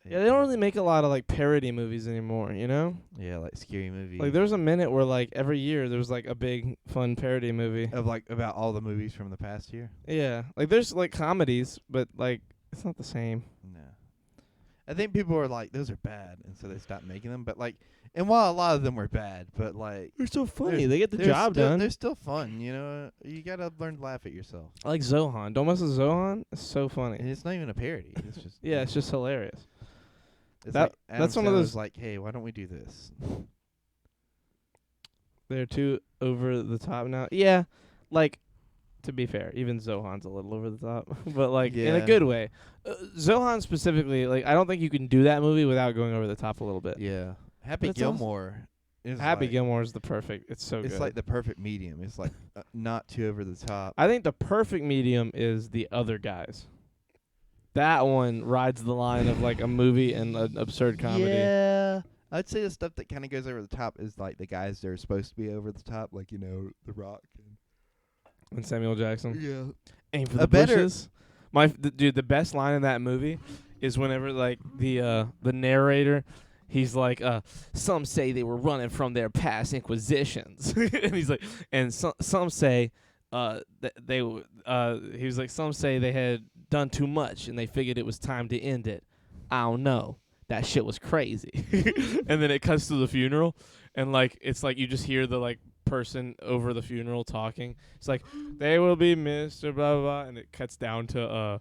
Yeah, they don't really make a lot of like parody movies anymore, you know? Yeah, like Scary Movie. Like there was a minute where like every year there was like a big fun parody movie. of like about all the movies from the past year. Yeah. Like there's like comedies, but like it's not the same. No. I think people were like, those are bad, and so they stopped making them. But like, and while a lot of them were bad, but like They're so funny. They're- They get the they're job still, done. They're still fun, you know. You gotta learn to laugh at yourself. I like Zohan. Don't mess with Zohan. It's so funny. And it's not even a parody. It's just Yeah, it's just hilarious. it's that- like Adam that's one of Sandler's those- like, hey, why don't we do this? They're too over the top now. Yeah, like to be fair, even Zohan's a little over the top, but like in a Yeah. good way. Zohan specifically, like I don't think you can do that movie without going over the top a little bit. Yeah, Happy it's also- Gilmore. Is Happy like, Gilmore is the perfect. It's so It's good. like the perfect medium. It's like not too over the top. I think the perfect medium is The Other Guys. That one rides the line of like a movie and an absurd comedy. Yeah. I'd say the stuff that kind of goes over the top is like the guys that are supposed to be over the top, like, you know, The Rock. And Samuel Jackson. Yeah. Aim for A the better- bushes. Dude, the best line in that movie is whenever like the narrator, he's like, some say they were running from their past inquisitions, and he's like, and some say, that they he was like, some say they had done too much and they figured it was time to end it. I don't know. That shit was crazy. And then it cuts to the funeral, and like it's like you just hear the like person over the funeral talking. It's like they will be missed or blah blah blah, and it cuts down to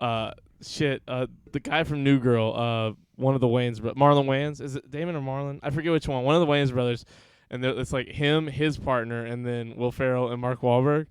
the guy from New Girl, one of the Wayans, Marlon Wayans. Is it Damon or Marlon? I forget which one. One of the Wayans brothers, and it's like him, his partner, and then Will Ferrell and Mark Wahlberg,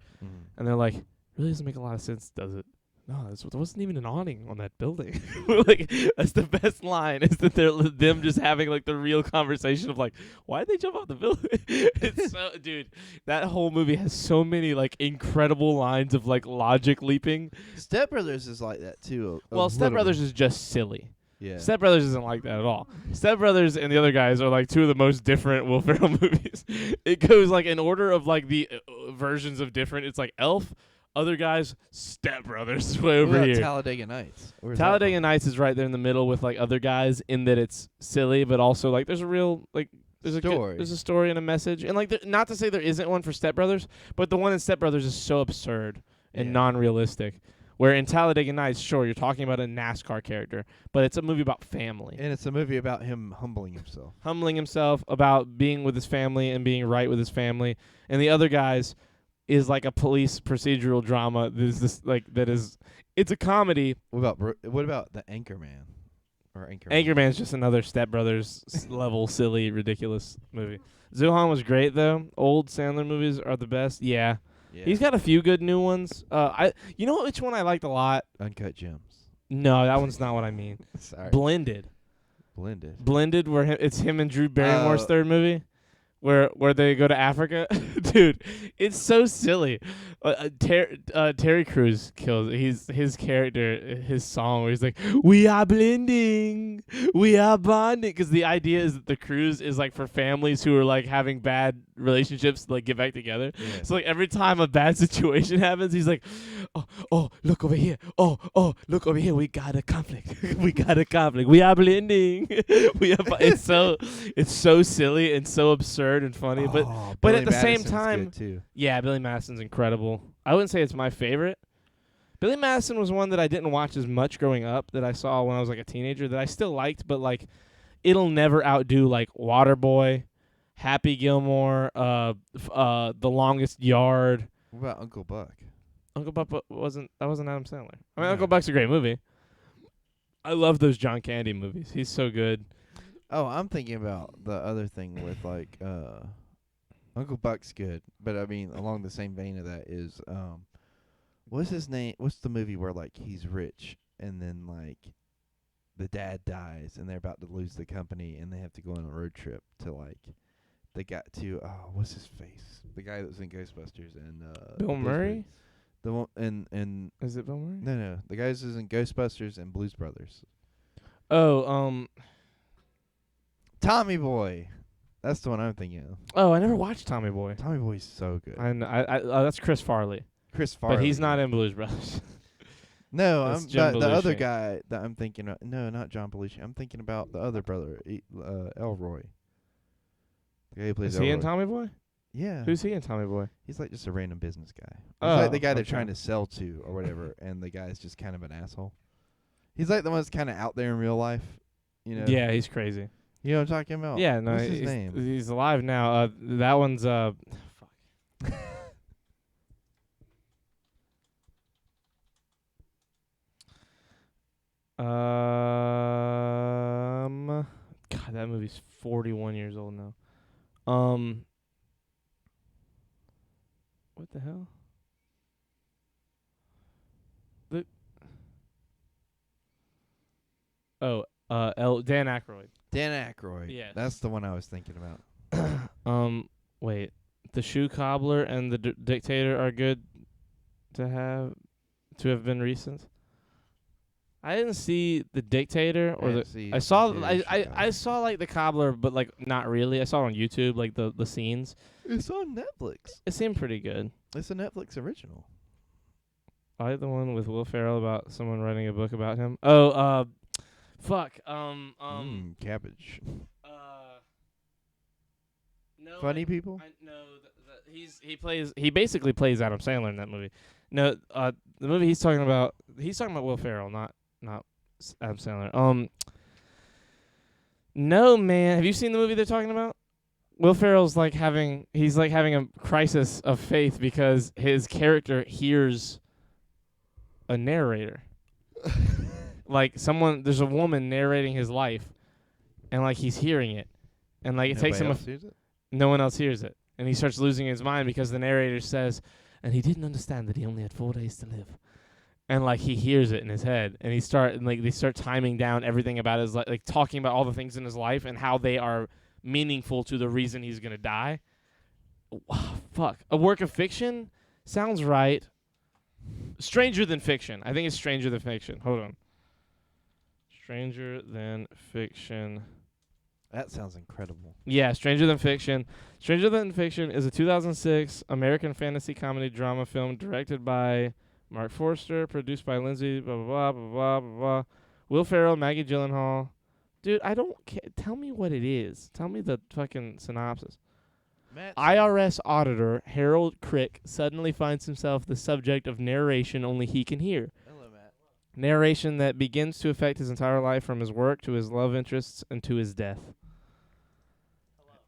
and they're like, really doesn't make a lot of sense, does it? No, there wasn't even an awning on that building. Like that's the best line is that they're them just having like the real conversation of like, why did they jump off the building? It's so, dude, that whole movie has so many like incredible lines of like logic leaping. Step Brothers is like that too. Well, Step Brothers is just silly. Yeah. Step Brothers isn't like that at all. Step Brothers and the other guys are like two of the most different Will Ferrell movies. It goes like in order of like the versions of different. It's like Elf, Other Guys, Step Brothers is way What over about here. Talladega Nights. Where's that Talladega from? Nights is right there in the middle with like Other Guys in that it's silly, but also like there's a real like there's Story. there's a story and a message, and like not to say there isn't one for Step Brothers, but the one in Step Brothers is so absurd and Yeah. non-realistic. Where in Talladega Nights, sure, you're talking about a NASCAR character, but it's a movie about family. And it's a movie about him humbling himself. Humbling himself, about being with his family and being right with his family. And The Other Guys is like a police procedural drama. It's a comedy. What about The Anchorman? Or Anchorman? Anchorman's just another Step Brothers level silly, ridiculous movie. Zohan was great though. Old Sandler movies are the best. Yeah. Yeah. He's got a few good new ones. You know which one I liked a lot? Uncut Gems. No, that one's not what I mean. Sorry. Blended. Blended. Where it's him and Drew Barrymore's Oh. third movie, where they go to Africa. Dude, it's so silly. Terry Crews kills. His character, his song where he's like, "We are blending, we are bonding," because the idea is that the cruise is like for families who are like having bad relationships to like get back together. Yeah. So like every time a bad situation happens, he's like, "Oh, look over here. Oh, look over here. We got a conflict. We got a conflict. We are blending. We are." It's so silly and so absurd and funny, but Billy at the same Madison's time- good too. yeah, Billy Madison's incredible. I wouldn't say it's my favorite. Billy Madison was one that I didn't watch as much growing up, that I saw when I was like a teenager, that I still liked, but like it'll never outdo like Waterboy, Happy Gilmore, The Longest Yard. What about Uncle Buck? Uncle Buck wasn't Adam Sandler. I mean, No. Uncle Buck's a great movie. I love those John Candy movies. He's so good. Oh, I'm thinking about the other thing with like Uncle Buck's good, but I mean along the same vein of that is what's his name? What's the movie where like he's rich and then like the dad dies and they're about to lose the company and they have to go on a road trip to like they got to what's his face? The guy that was in Ghostbusters and Bill Murray? The one and Is it Bill Murray? no, the guy who's in Ghostbusters and Blues Brothers. Oh, Tommy Boy. That's the one I'm thinking of. Oh, I never watched Tommy Boy. Tommy Boy's so good. I that's Chris Farley. Chris Farley. But he's not in Blues Brothers. No, That's I'm Jim the other Belushi. guy that I'm thinking of. No, not John Belushi. I'm thinking about the other brother, Elroy. The guy who plays Is he in Elroy. Tommy Boy? Yeah. Who's he in Tommy Boy? He's like just a random business guy. He's Oh, like the guy they're okay. trying to sell to or whatever, and the guy's just kind of an asshole. He's like the one that's kind of out there in real life, you know. Yeah, he's crazy. You know what I'm talking about? Yeah, no, What's his he's, name? he's alive now. That one's fuck. God, that movie's 41 years old now. What the hell? Dan Aykroyd. Dan Aykroyd. Yes. That's the one I was thinking about. Wait. The Shoe Cobbler and the Dictator are good to have been recent. I didn't see the Dictator I saw I saw like the Cobbler, but like not really. I saw it on YouTube, like the scenes. It's on Netflix. It seemed pretty good. It's a Netflix original. I like the one with Will Ferrell about someone writing a book about him. Oh, fuck. Cabbage. No. Funny people? No, he basically plays Adam Sandler in that movie. No, the movie he's talking about Will Ferrell, not Adam Sandler. No, man. Have you seen the movie they're talking about? Will Ferrell's having a crisis of faith because his character hears a narrator. There's a woman narrating his life, and he's hearing it, and it takes him no one else hears it, and he starts losing his mind because the narrator says, and he didn't understand that he only had 4 days to live, and he hears it in his head, and they start timing down everything about his life, talking about all the things in his life and how they are meaningful to the reason he's gonna die. Fuck, a work of fiction sounds right. Stranger Than Fiction. I think it's Stranger Than Fiction. Hold on. Stranger Than Fiction. That sounds incredible. Yeah, Stranger Than Fiction. Stranger Than Fiction is a 2006 American fantasy comedy drama film directed by Mark Forster, produced by Lindsay, blah, blah, blah, blah, blah, blah. Will Ferrell, Maggie Gyllenhaal. Dude, I don't care. Tell me what it is. Tell me the fucking synopsis. IRS auditor Harold Crick suddenly finds himself the subject of narration only he can hear. Hello, Matt. Narration that begins to affect his entire life, from his work to his love interests and to his death.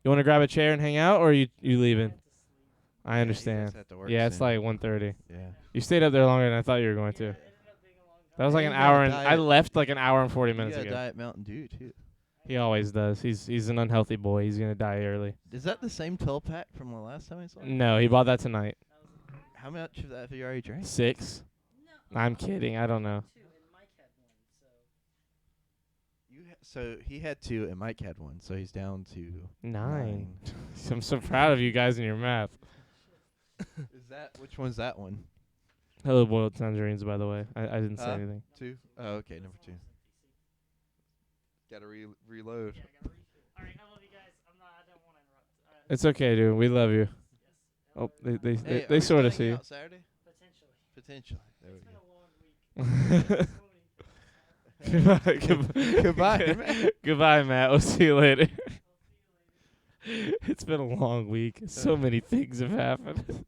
You want to grab a chair and hang out, or are you leaving? I understand. Yeah, it's 1:30. Yeah. You stayed up there longer than I thought you were going to. That was an You got hour, a and diet- I left an hour and 40 minutes You got ago. Diet Mountain Dew too. He always does. He's an unhealthy boy. He's gonna die early. Is that the same 12-pack from the last time I saw him? No, he bought that tonight. How much of that have you already drank? 6. I'm kidding. I don't know. So he had 2 and Mike had 1, so he's down to 9. I'm so proud of you guys in your math. Which one's that one? Hello, boiled tangerines. By the way, I didn't say anything. 2. Oh, okay, number 2. Gotta reload. All right, I love you guys. I don't want to interrupt. It's okay, dude. We love you. Oh, they sort of see you. Saturday? Potentially. There It's been a long week. Goodbye, Matt. Goodbye, Matt. We'll see you later. It's been a long week. So many things have happened.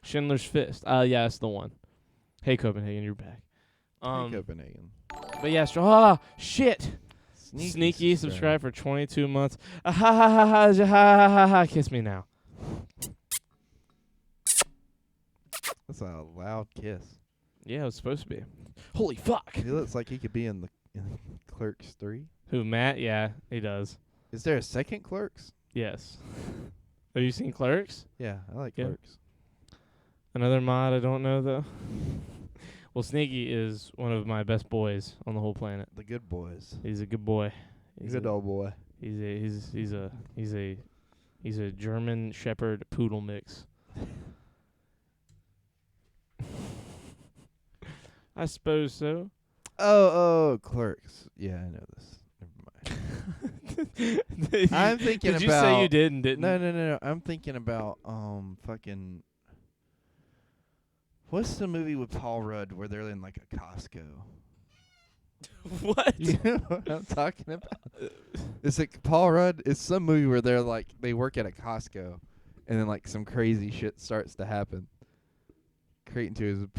Schindler's Fist. Yeah, that's the one. Hey, Copenhagen, you're back. Copenhagen. But yeah, shit. Sneaky subscribe for 22 months. Ha ha ha ha ha ha ha ha. Kiss me now. That's a loud kiss. Yeah, it was supposed to be. Holy fuck. He looks like he could be in Clerks 3. Who, Matt? Yeah, he does. Is there a second Clerks? Yes. Have you seen Clerks? Yeah, I like Yeah. Clerks. Another mod I don't know, though. Well, Sneaky is one of my best boys on the whole planet. The good boys. He's a good boy. Good old boy. He's a German Shepherd poodle mix. I suppose so. Oh, Clerks. Yeah, I know this. I'm thinking Did about. you say you did and didn't? No. I'm thinking about fucking. What's the movie with Paul Rudd where they're in like a Costco? What? You know what I'm talking about? It's like Paul Rudd. It's some movie where they're like they work at a Costco, and then like some crazy shit starts to happen. Creighton to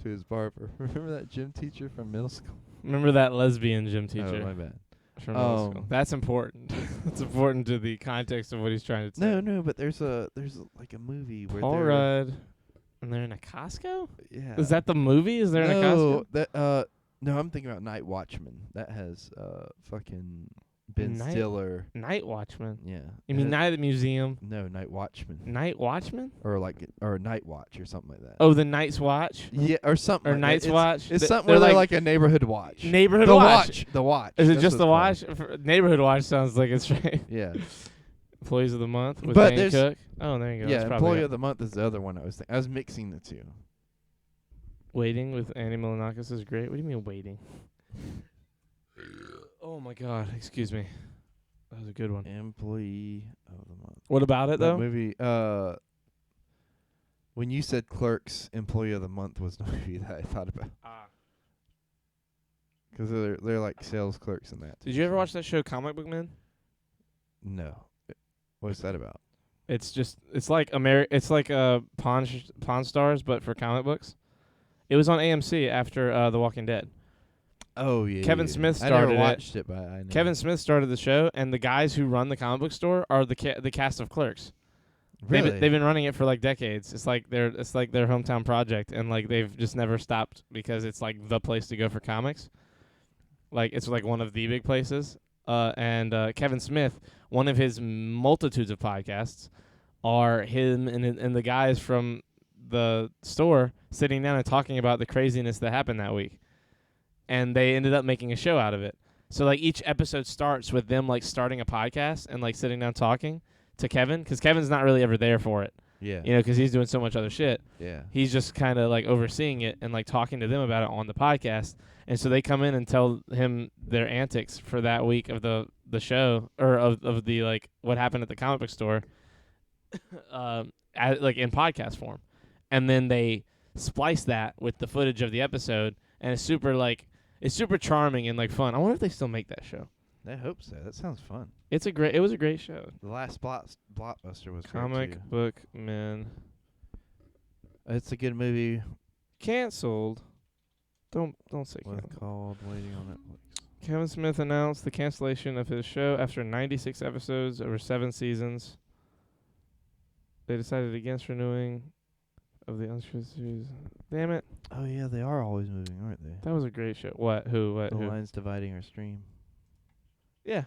his barber. Remember that gym teacher from middle school? Remember that lesbian gym teacher? Oh, my bad. From middle school. That's important. It's important to the context of what he's trying to say. No, but there's like a movie where Paul they're Rudd, and they're in a Costco? Yeah. Is that the movie? Is there in a Costco? No, I'm thinking about Night Watchman. That has fucking Ben Stiller. Night Watchman? Yeah. You mean Night at the Museum? No, Night Watchman. Night Watchman? Or Night Watch or something like that. Oh, the Night's Watch? Yeah, or something. Or like Night's that. Watch? It's something where they're like a neighborhood watch. Neighborhood the Watch. The Watch. Is it That's just the what it's Watch? Neighborhood Watch sounds like it's right. Yeah. Employees of the Month with But Dane Cook. Oh, there you go. Yeah, That's probably Employee it. of the Month is the other one I was thinking. I was mixing the two. Waiting with Annie Milonakis is great. What do you mean waiting? Oh my God! Excuse me. That was a good one. Employee of the Month. What about it though? That movie. When you said Clerks, Employee of the Month was the movie that I thought about. Because they're like sales clerks in that. Did you ever watch that show Comic Book Men? No. What's that about? It's like Pawn Stars, but for comic books. It was on AMC after The Walking Dead. Oh yeah. Kevin yeah. Smith I started never watched it, but I know. Kevin Smith started the show, and the guys who run the comic book store are the cast of Clerks. Really? They've been running it for like decades. It's like their hometown project, and like they've just never stopped because it's like the place to go for comics. Like it's like one of the big places. And Kevin Smith, one of his multitudes of podcasts, are him and the guys from the store sitting down and talking about the craziness that happened that week. And they ended up making a show out of it. So like each episode starts with them like starting a podcast and like sitting down talking to Kevin, because Kevin's not really ever there for it. Yeah. You know, because he's doing so much other shit. Yeah. He's just kind of like overseeing it and like talking to them about it on the podcast. And so they come in and tell him their antics for that week of the show, or of the like what happened at the comic book store, like in podcast form. And then they splice that with the footage of the episode, and it's super charming and like fun. I wonder if they still make that show. I hope so. That sounds fun. It was a great show. The last blockbuster was Comic great too. Book Men. It's a good movie. Canceled. Don't say What's canceled. called? Waiting on Netflix. Kevin Smith announced the cancellation of his show after 96 episodes over 7 seasons. They decided against renewing of the unscripted series. Damn it. Oh yeah, they are always moving, aren't they? That was a great show. What? Who? What? The Who? lines dividing our stream. Yeah.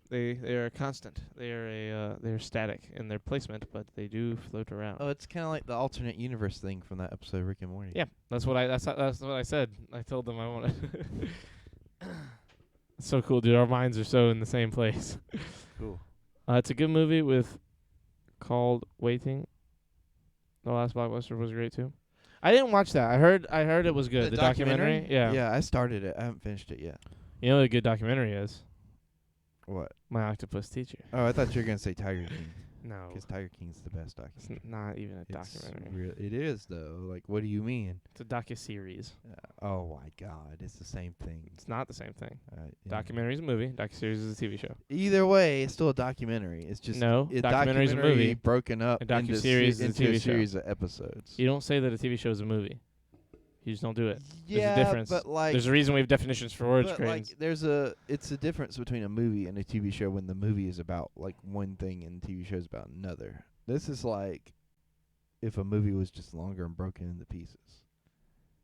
They are constant. They're static in their placement, but they do float around. Oh, it's kind of like the alternate universe thing from that episode of Rick and Morty. Yeah, that's what I said. I told them I wanted. It's so cool, dude. Our minds are so in the same place. Cool. It's a good movie called Waiting. The last blockbuster was great too. I didn't watch that. I heard it was good. The documentary? Yeah. Yeah, I started it. I haven't finished it yet. You know what a good documentary is? What? My Octopus Teacher. Oh, I thought you were gonna say Tiger King. No. Because Tiger King's the best It's documentary. not even a documentary. It is though. Like, what do you mean? It's a docuseries. Oh my God, it's the same thing. It's not the same thing. Yeah. Documentary is a movie. Docuseries is a TV show. Either way, it's still a documentary. It's just No, a documentary is a movie. broken up A into docuseries is a into TV a show. series of episodes. You don't say that a TV show is a movie. You just don't do it. Yeah, There's a difference. but like, There's a reason we have definitions for words, but Cranes. like, it's a difference between a movie and a TV show when the movie is about like one thing and the TV show is about another. This is like if a movie was just longer and broken into pieces.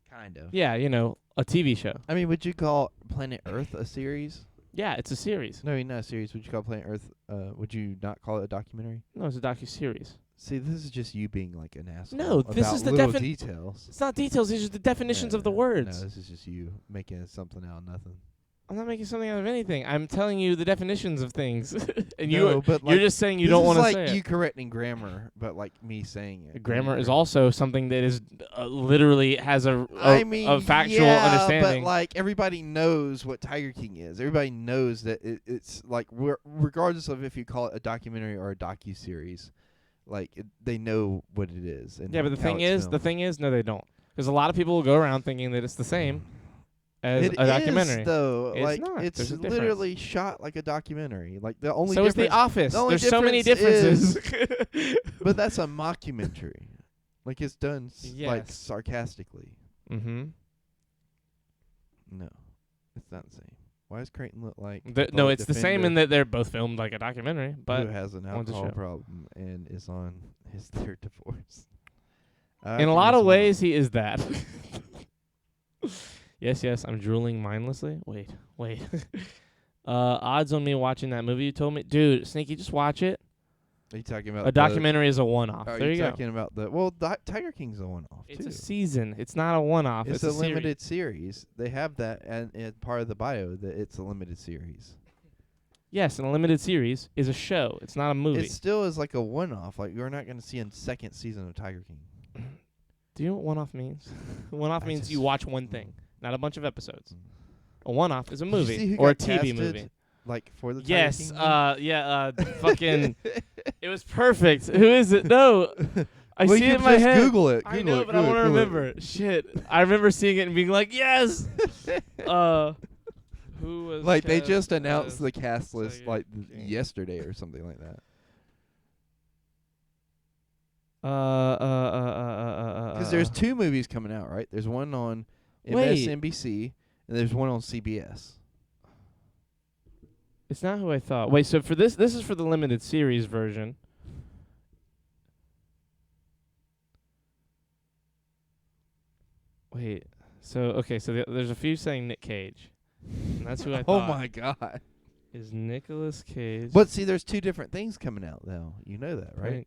Kind of. Yeah, a TV show. I mean, would you call Planet Earth a series? Yeah, it's a series. No, not a series. Would you call it Planet Earth? Would you not call it a documentary? No, it's a docu-series. See, this is just you being like an asshole. No, this about is the little details. It's not details. These are the definitions of the words. No, this is just you making something out of nothing. I'm not making something out of anything. I'm telling you the definitions of things, and No, but you're like, just saying you this don't is want to like say it. you correcting grammar, but like me saying it. Grammar is also something that is literally has a factual yeah, understanding. but like everybody knows what Tiger King is. Everybody knows that it's like regardless of if you call it a documentary or a docu-series, like they know what it is. And yeah, but the thing is, no, they don't. Because a lot of people will go around thinking that it's the same as a documentary. Is, though. It's like not. it's There's a literally shot like a documentary. Like the only so is The Office. There's so many differences. But that's a mockumentary. Like it's done like Yes. sarcastically. Mm-hmm. No, it's not the same. Why does Creighton look like? No, it's the same in that they're both filmed like a documentary, who but has an one's a alcohol show. problem and is on his third divorce. in a lot of ways, he is that. Yes, I'm drooling mindlessly. Wait. Odds on me watching that movie you told me. Dude, Sneaky, just watch it. Are you talking about A documentary is a one-off. Are There you you go. talking about Tiger King's a one-off It's too. a season. It's not a one-off. It's a a series. limited series. They have that and part of the bio that it's a limited series. Yes, and a limited series is a show. It's not a movie. It still is like a one-off. Like you're not going to see a second season of Tiger King. Do you know what one-off means? One-off I means just- you watch one thing, not a bunch of episodes. Mm. A one-off is a Did you see movie who or a got TV casted, movie. Like for the Yes, Tiger King one? fucking. It was perfect. Who is it? No, I Well, see you it in can my just head. Google it. I Google know, it, but I want to Google it. remember. Shit, I remember seeing it and being like, yes. Who was Like they cast just announced as the cast list Tiger like King? yesterday or something like that. Because there's two movies coming out, right? There's one on Wait. MSNBC and there's one on CBS. It's not who I thought. Wait, so for this is for the limited series version. Wait, so there's a few saying Nick Cage, and that's who I Oh thought. my god! Is Nicolas Cage? But see, there's two different things coming out though. You know that, right?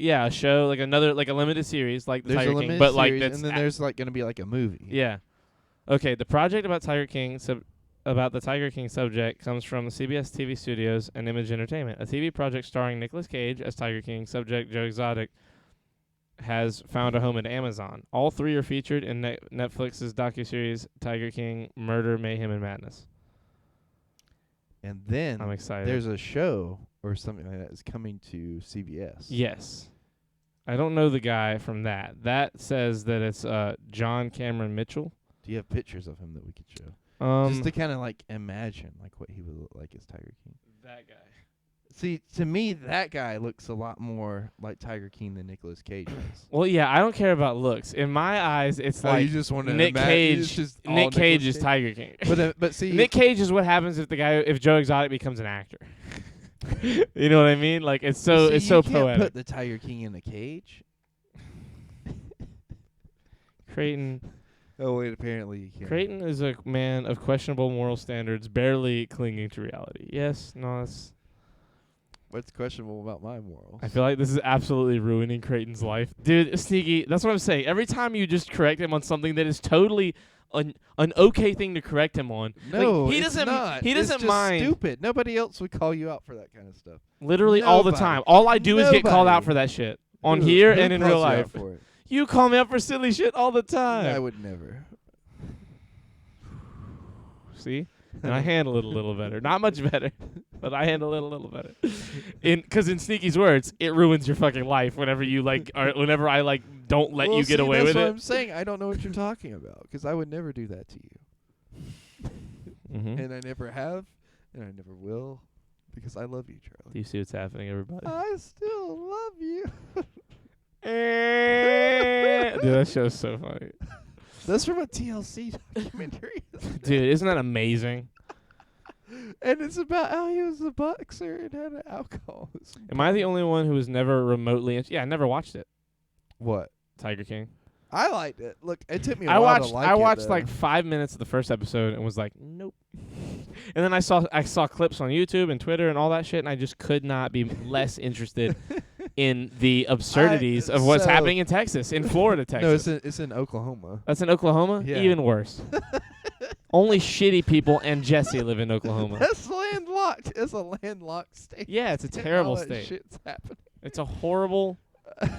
Yeah, a show like a limited series like the There's Tiger a King, limited but like series, that's and then there's like going to be like a movie. yeah. Okay, the project about Tiger King about the Tiger King subject comes from the CBS TV studios and Image Entertainment. A TV project starring Nicolas Cage as Tiger King subject Joe Exotic has found a home at Amazon. All three are featured in Netflix's docuseries Tiger King: Murder, Mayhem, and Madness. And then I'm excited. there's a show or something like that is coming to CBS. Yes. I don't know the guy from that. That says that it's John Cameron Mitchell. Do you have pictures of him that we could show? Just to kind of like imagine like what he would look like as Tiger King. That guy. See, to me, that guy looks a lot more like Tiger King than Nicolas Cage does. Well, yeah, I don't care about looks. In my eyes, it's Oh, like you just want to Nick Cage. Nick Cage is Tiger King. But see, Nick Cage is what happens if Joe Exotic becomes an actor. You know what I mean? Like it's so you so can't poetic. put the Tiger King in a cage. Creighton Oh wait, apparently you can't. Creighton is a man of questionable moral standards, barely clinging to reality. Yes, no, that's. What's questionable about my morals? I feel like this is absolutely ruining Creighton's life, dude. Sneaky. That's what I'm saying. Every time you just correct him on something that is totally an okay thing to correct him on. No, like, he it's doesn't. not. He It's doesn't just mind. Stupid. Nobody else would call you out for that kind of stuff. Literally all the Nobody. time. All I do is get called out Nobody. for that shit on Who- here who and in calls real you out life. for it? You call me out for silly shit all the time. I would never. See? And I handle it a little better. Not much better, but I handle it a little better. Because in Sneaky's words, it ruins your fucking life whenever you whenever I don't let Well, you get see, away that's with what it. I'm saying. I don't know what you're talking about because I would never do that to you, Mm-hmm. and I never have, and I never will, because I love you, Do Charlie. you see what's happening, everybody? I still love you. Dude, that show's so funny. That's from a TLC documentary. Dude, isn't that amazing? And it's about how he was a boxer and had an alcoholism. Am I the only one who was never remotely... I never watched it. What? Tiger King. I liked it. Look, it took me a I while watched to like I it, watched though. like 5 minutes of the first episode and was like, nope. and then I saw clips on YouTube and Twitter and all that shit, and I just could not be less interested in the absurdities of what's happening in Texas, in Florida, Texas. No, it's in Oklahoma. That's in Oklahoma? Yeah. Even worse. Only shitty people and Jesse live in Oklahoma. That's landlocked. It's a landlocked state. Yeah, it's a terrible all that state. Shit's happening. It's a horrible,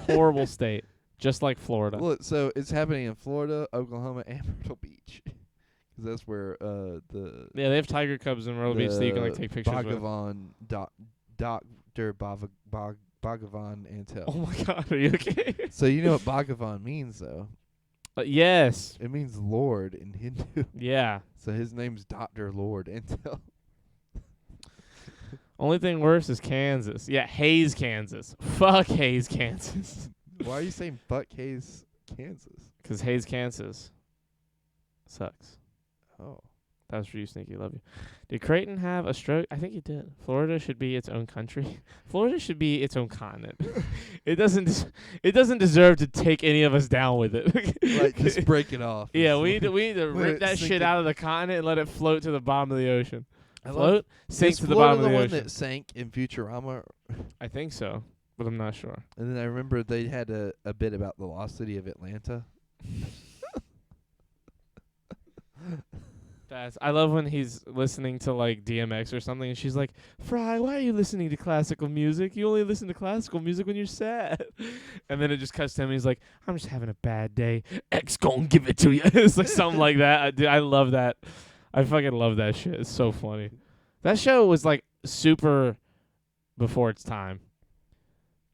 horrible state, just like Florida. Look, so it's happening in Florida, Oklahoma, and Myrtle Beach. Because that's where Yeah, they have tiger cubs in Myrtle Beach that you can like take pictures with. Dr. Bhagavan Antel. Oh my God, are you okay? So you know what Bhagavan means, though? Yes. It means Lord in Hindu. Yeah. So his name's Dr. Lord Antel. Only thing worse is Kansas. Yeah, Hayes, Kansas. Fuck Hayes, Kansas. Why are you saying fuck Hayes, Kansas? 'Cause Hayes, Kansas sucks. Oh. That was for you, Sneaky. Love you. Did Creighton have a stroke? I think he did. Florida should be its own country. Florida should be its own continent. It doesn't deserve to take any of us down with it. Like, just break it off. Yeah, we need to Let rip it that sink shit in. out of the continent and let it float to the bottom of the ocean. I Float, sink Is to the Florida bottom of the one ocean. that sank in Futurama? I think so, but I'm not sure. And then I remember they had a bit about the lost city of Atlanta. I love when he's listening to like DMX or something, and she's like, "Fry, why are you listening to classical music? You only listen to classical music when you're sad." And then it just cuts to him. And he's like, "I'm just having a bad day. X gon' give it to you." It's like something like that. I love that. I fucking love that shit. It's so funny. That show was like super before its time.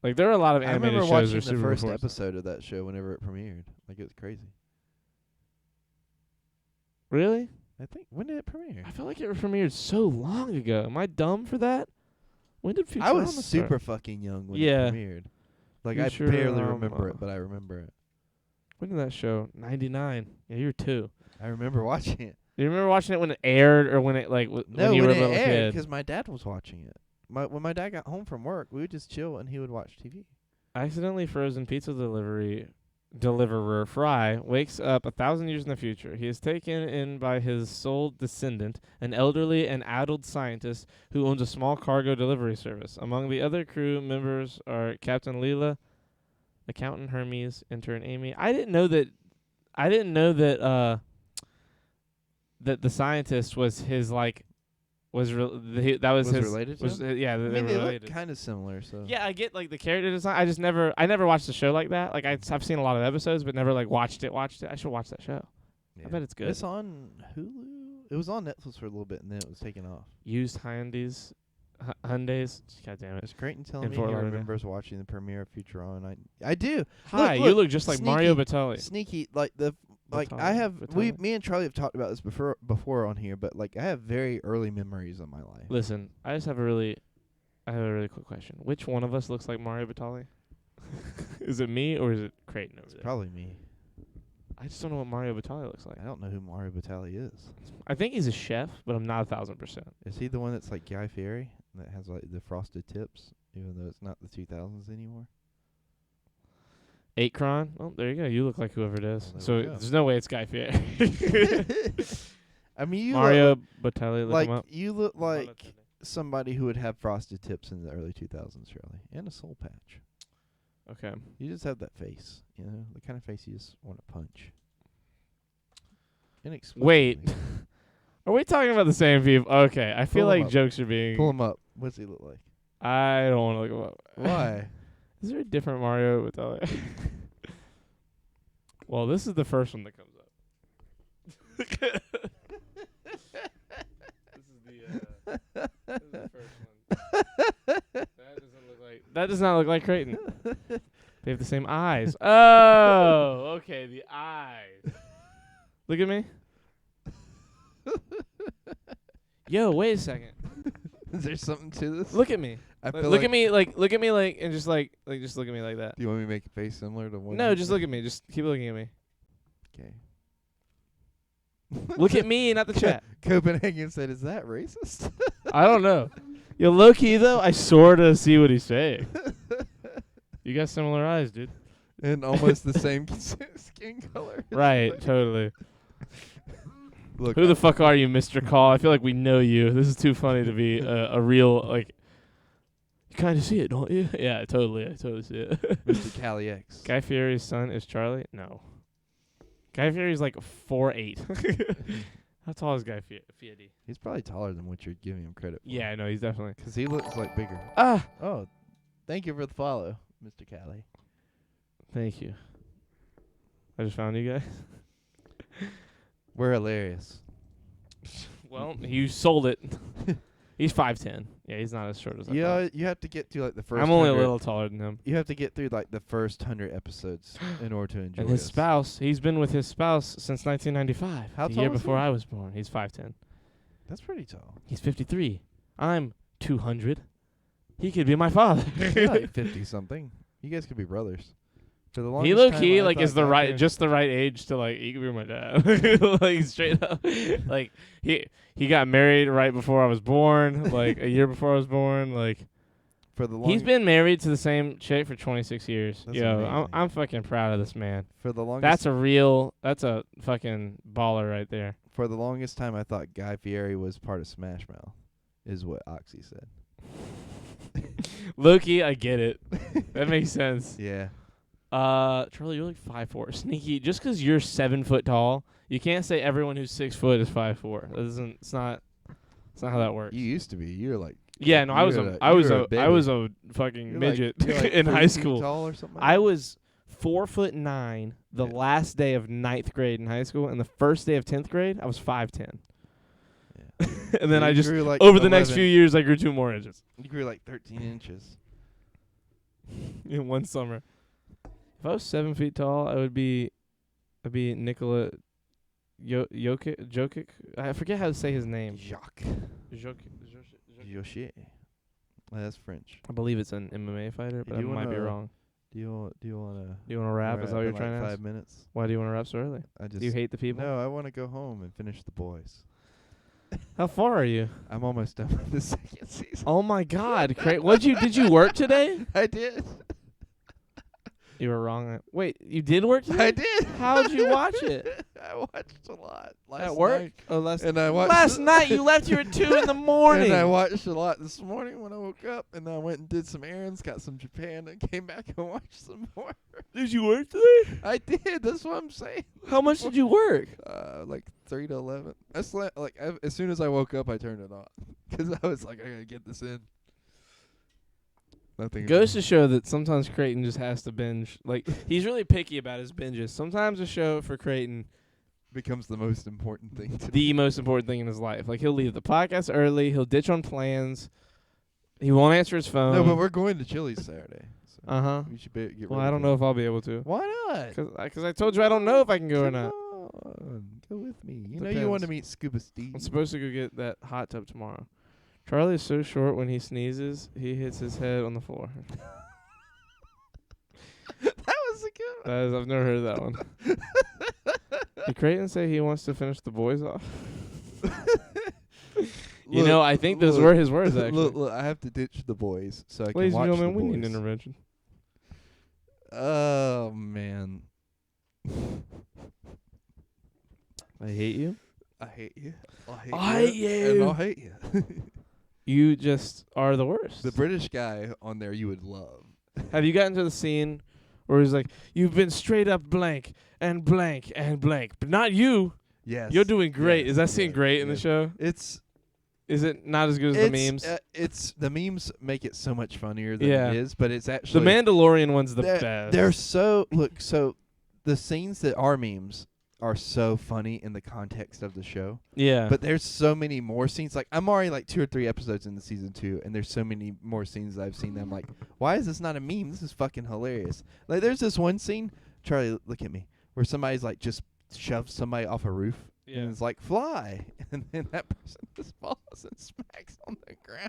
Like there were a lot of I animated remember shows that watching were the super first before its time. episode of that show whenever it premiered. Like, it was crazy. Really? I think, when did it premiere? I feel like it premiered so long ago. Am I dumb for that? When did Futurama I was start? super fucking young when Yeah. it premiered. Like, I barely remember it, Futurama. but I remember it. When did that show? 99. Yeah, you were 2. I remember watching it. You remember watching it when it aired or when it like when you were a when little it aired, kid? because my dad was watching it. When my dad got home from work, we would just chill and he would watch TV. Accidentally frozen pizza deliverer Fry wakes up 1,000 years in the future. He is taken in by his sole descendant, an elderly and addled scientist who owns a small cargo delivery service. Among the other crew members are Captain Leela, Accountant Hermes, Intern Amy. I didn't know that that the scientist was his like was related related to him? yeah, I they mean, were they related. look kind of similar, so. Yeah, I get like the character design. I never watched the show like that. Like I've seen a lot of episodes, but never like watched it. I should watch that show. Yeah. I bet it's good. It's on Hulu. It was on Netflix for a little bit, and then it was taken off. Used Hyundais. God damn it. Is Creighton telling In me Fort he Lauderdale. remembers watching the premiere of Futurama? And I do. Hi, look, you look just like Mario Batali. Sneaky, like I Batali, have. Batali. Me and Charlie have talked about this before on here, but like I have very early memories of my life. Listen, I have a really quick question. Which one of us looks like Mario Batali? Is it me or is it Creighton over there? Probably me. I just don't know what Mario Batali looks like. I don't know who Mario Batali is. I think he's a chef, but I'm not 1,000%. Is he the one that's like Guy Fieri that has like the frosted tips, even though it's not the 2000s anymore? Aykroyd. Oh, there you go. You look like whoever it is. Well, there So we go. there's no way it's Guy Fieri. I mean, you Mario Batali. Look him up. you look like somebody who would have frosted tips in the early 2000s, Charlie, and a soul patch. Okay. You just have that face, you know, the kind of face you just want to punch. Wait. Inexplicably. Are we talking about the same people? Okay. I feel Pull him like up. jokes are being. Pull him up. What's he look like? I don't want to look him up. Why? Is there a different Mario Batali? Well, this is the first one that comes up. This is the first one. That does not look like Creighton. They have the same eyes. Oh, okay, the eyes. Look at me. Yo, wait a second. Is there something to this? Look at me. I feel Look like at me, and just look at me like that. Do you want me to make a face similar to one? No, just look at me. Just keep looking at me. Okay. Look at me, not the chat. Copenhagen said, "Is that racist?" I don't know. Yo, low key though, I sort of see what he's saying. You got similar eyes, dude. And almost the same skin color. Right, totally. Look, Who the fuck are you, Mr. Call? I feel like we know you. This is too funny to be a real, like, you kind of see it, don't you? Yeah, I totally see it. Mr. Cali X. Guy Fieri's son is Charlie? No. Guy Fieri's like 4'8". How tall is Guy Fieri? He's probably taller than what you're giving him credit for. Yeah, I know, he's definitely. Because he looks like bigger. Ah! Oh, thank you for the follow, Mr. Cali. Thank you. I just found you guys. We're hilarious. Well, you sold it. He's 5'10". Yeah, he's not as short as I Yeah, thought. you have to get through like the first. I'm only a 100 little taller than him. You have to get through like the first 100 episodes in order to enjoy. And his us. spouse, he's been with his spouse since 1995. How the tall year is before he? I was born. He's 5'10". That's pretty tall. He's 53. I'm 200. He could be my father. You're like 50 something. You guys could be brothers. For the longest He low time, key I like thought is the Guy right, Fieri- just the right age to like he could be my dad. Like straight up. Like he got married right before I was born. Like a year before I was born. Like For the he's been married to the same chick for 26 years. That's Yo, amazing. I'm fucking proud of this man. for the longest. That's a fucking baller right there. For the longest time, I thought Guy Fieri was part of Smash Mouth, is what Oxy said. Loki, I get it. That makes sense. Yeah. Charlie, you're like 5'4". Sneaky. Just 'cause you're 7 foot tall, you can't say everyone who's 6 foot is 5'4". That doesn't. It's not how that works. You used to be. You're like. Yeah, no, I was you're I was you're I baby. was a fucking You're midget like, you're like in 3 high feet school. Tall or something like I that? was 4'9" the Yeah. last day of 9th grade in high school, and the first day of 10th grade, I was 5'10". Yeah. And then So I you just grew like over the next 11 few years, I grew 2 more inches You grew like 13 inches. in one summer. If I was 7 feet tall, I'd be Nikola Jokic. I forget how to say his name. Jacques. Jokic. Yoshi. That's French. I believe it's an MMA fighter, but I do might be wanna- wrong. Do you want to Do you want to rap? Is that what you're trying to 5 ask? minutes? Why do you want to rap so early? I just Do you hate the people? No, I want to go home and finish The Boys. How far are you? I'm almost done with the second season. Oh my God! Did you work today? I did. You were wrong. Wait, you did work today? I did. How'd you watch it? I watched a lot last At work? night. Oh, last And I watched last night you left here at 2 in the morning. And I watched a lot this morning when I woke up, and I went and did some errands, got some Japan, and came back and watched some more. Did you work today? I did. That's what I'm saying. How much did you work? Like 3 to 11. I slept as soon as I woke up, I turned it on because I was like, I gotta get this in. Nothing. Goes to show that sometimes Creighton just has to binge. Like he's really picky about his binges. Sometimes a show for Creighton, becomes the most important thing to the most important thing in his life. Like he'll leave the podcast early. He'll ditch on plans. He won't answer his phone. No, but we're going to Chili's Saturday. So Uh-huh. We should get Well, ready I don't for know it. if I'll be able to. Why not? Because I told you I don't know if I can go or not. Come on, go with me. You know you Depends. want to meet Scuba Steve. I'm supposed to go get that hot tub tomorrow. Charlie is so short when he sneezes, he hits his head on the floor. That was a good one. I've never heard that one. Did Creighton say he wants to finish The Boys off? You know, I think those were his words, actually. Look, I have to ditch The Boys so I Ladies can and watch gentlemen, The we Boys. need intervention. Oh, man. I hate you. I hate you. I hate you. And I'll hate you. You just are the worst. The British guy on there you would love. Have you gotten to the scene where he's like, you've been straight up blank and blank and blank, but not you. Yes. You're doing great. Yes, Is that scene yes, great in the yes. show? Is it not as good as the memes? It's the memes make it so much funnier than Yeah. it is, but it's The actually Mandalorian one's the they're, best. They're so the scenes that are memes are so funny in the context of the show. yeah. But there's so many more scenes. Like I'm already like 2 or 3 episodes into season 2, and there's so many more scenes that I've seen that I'm like, why is this not a meme? This is fucking hilarious. Like there's this one scene, Charlie, look at me, where somebody's like just shoves somebody off a roof. Yeah. And it's like fly, and then that person just falls and smacks on the ground.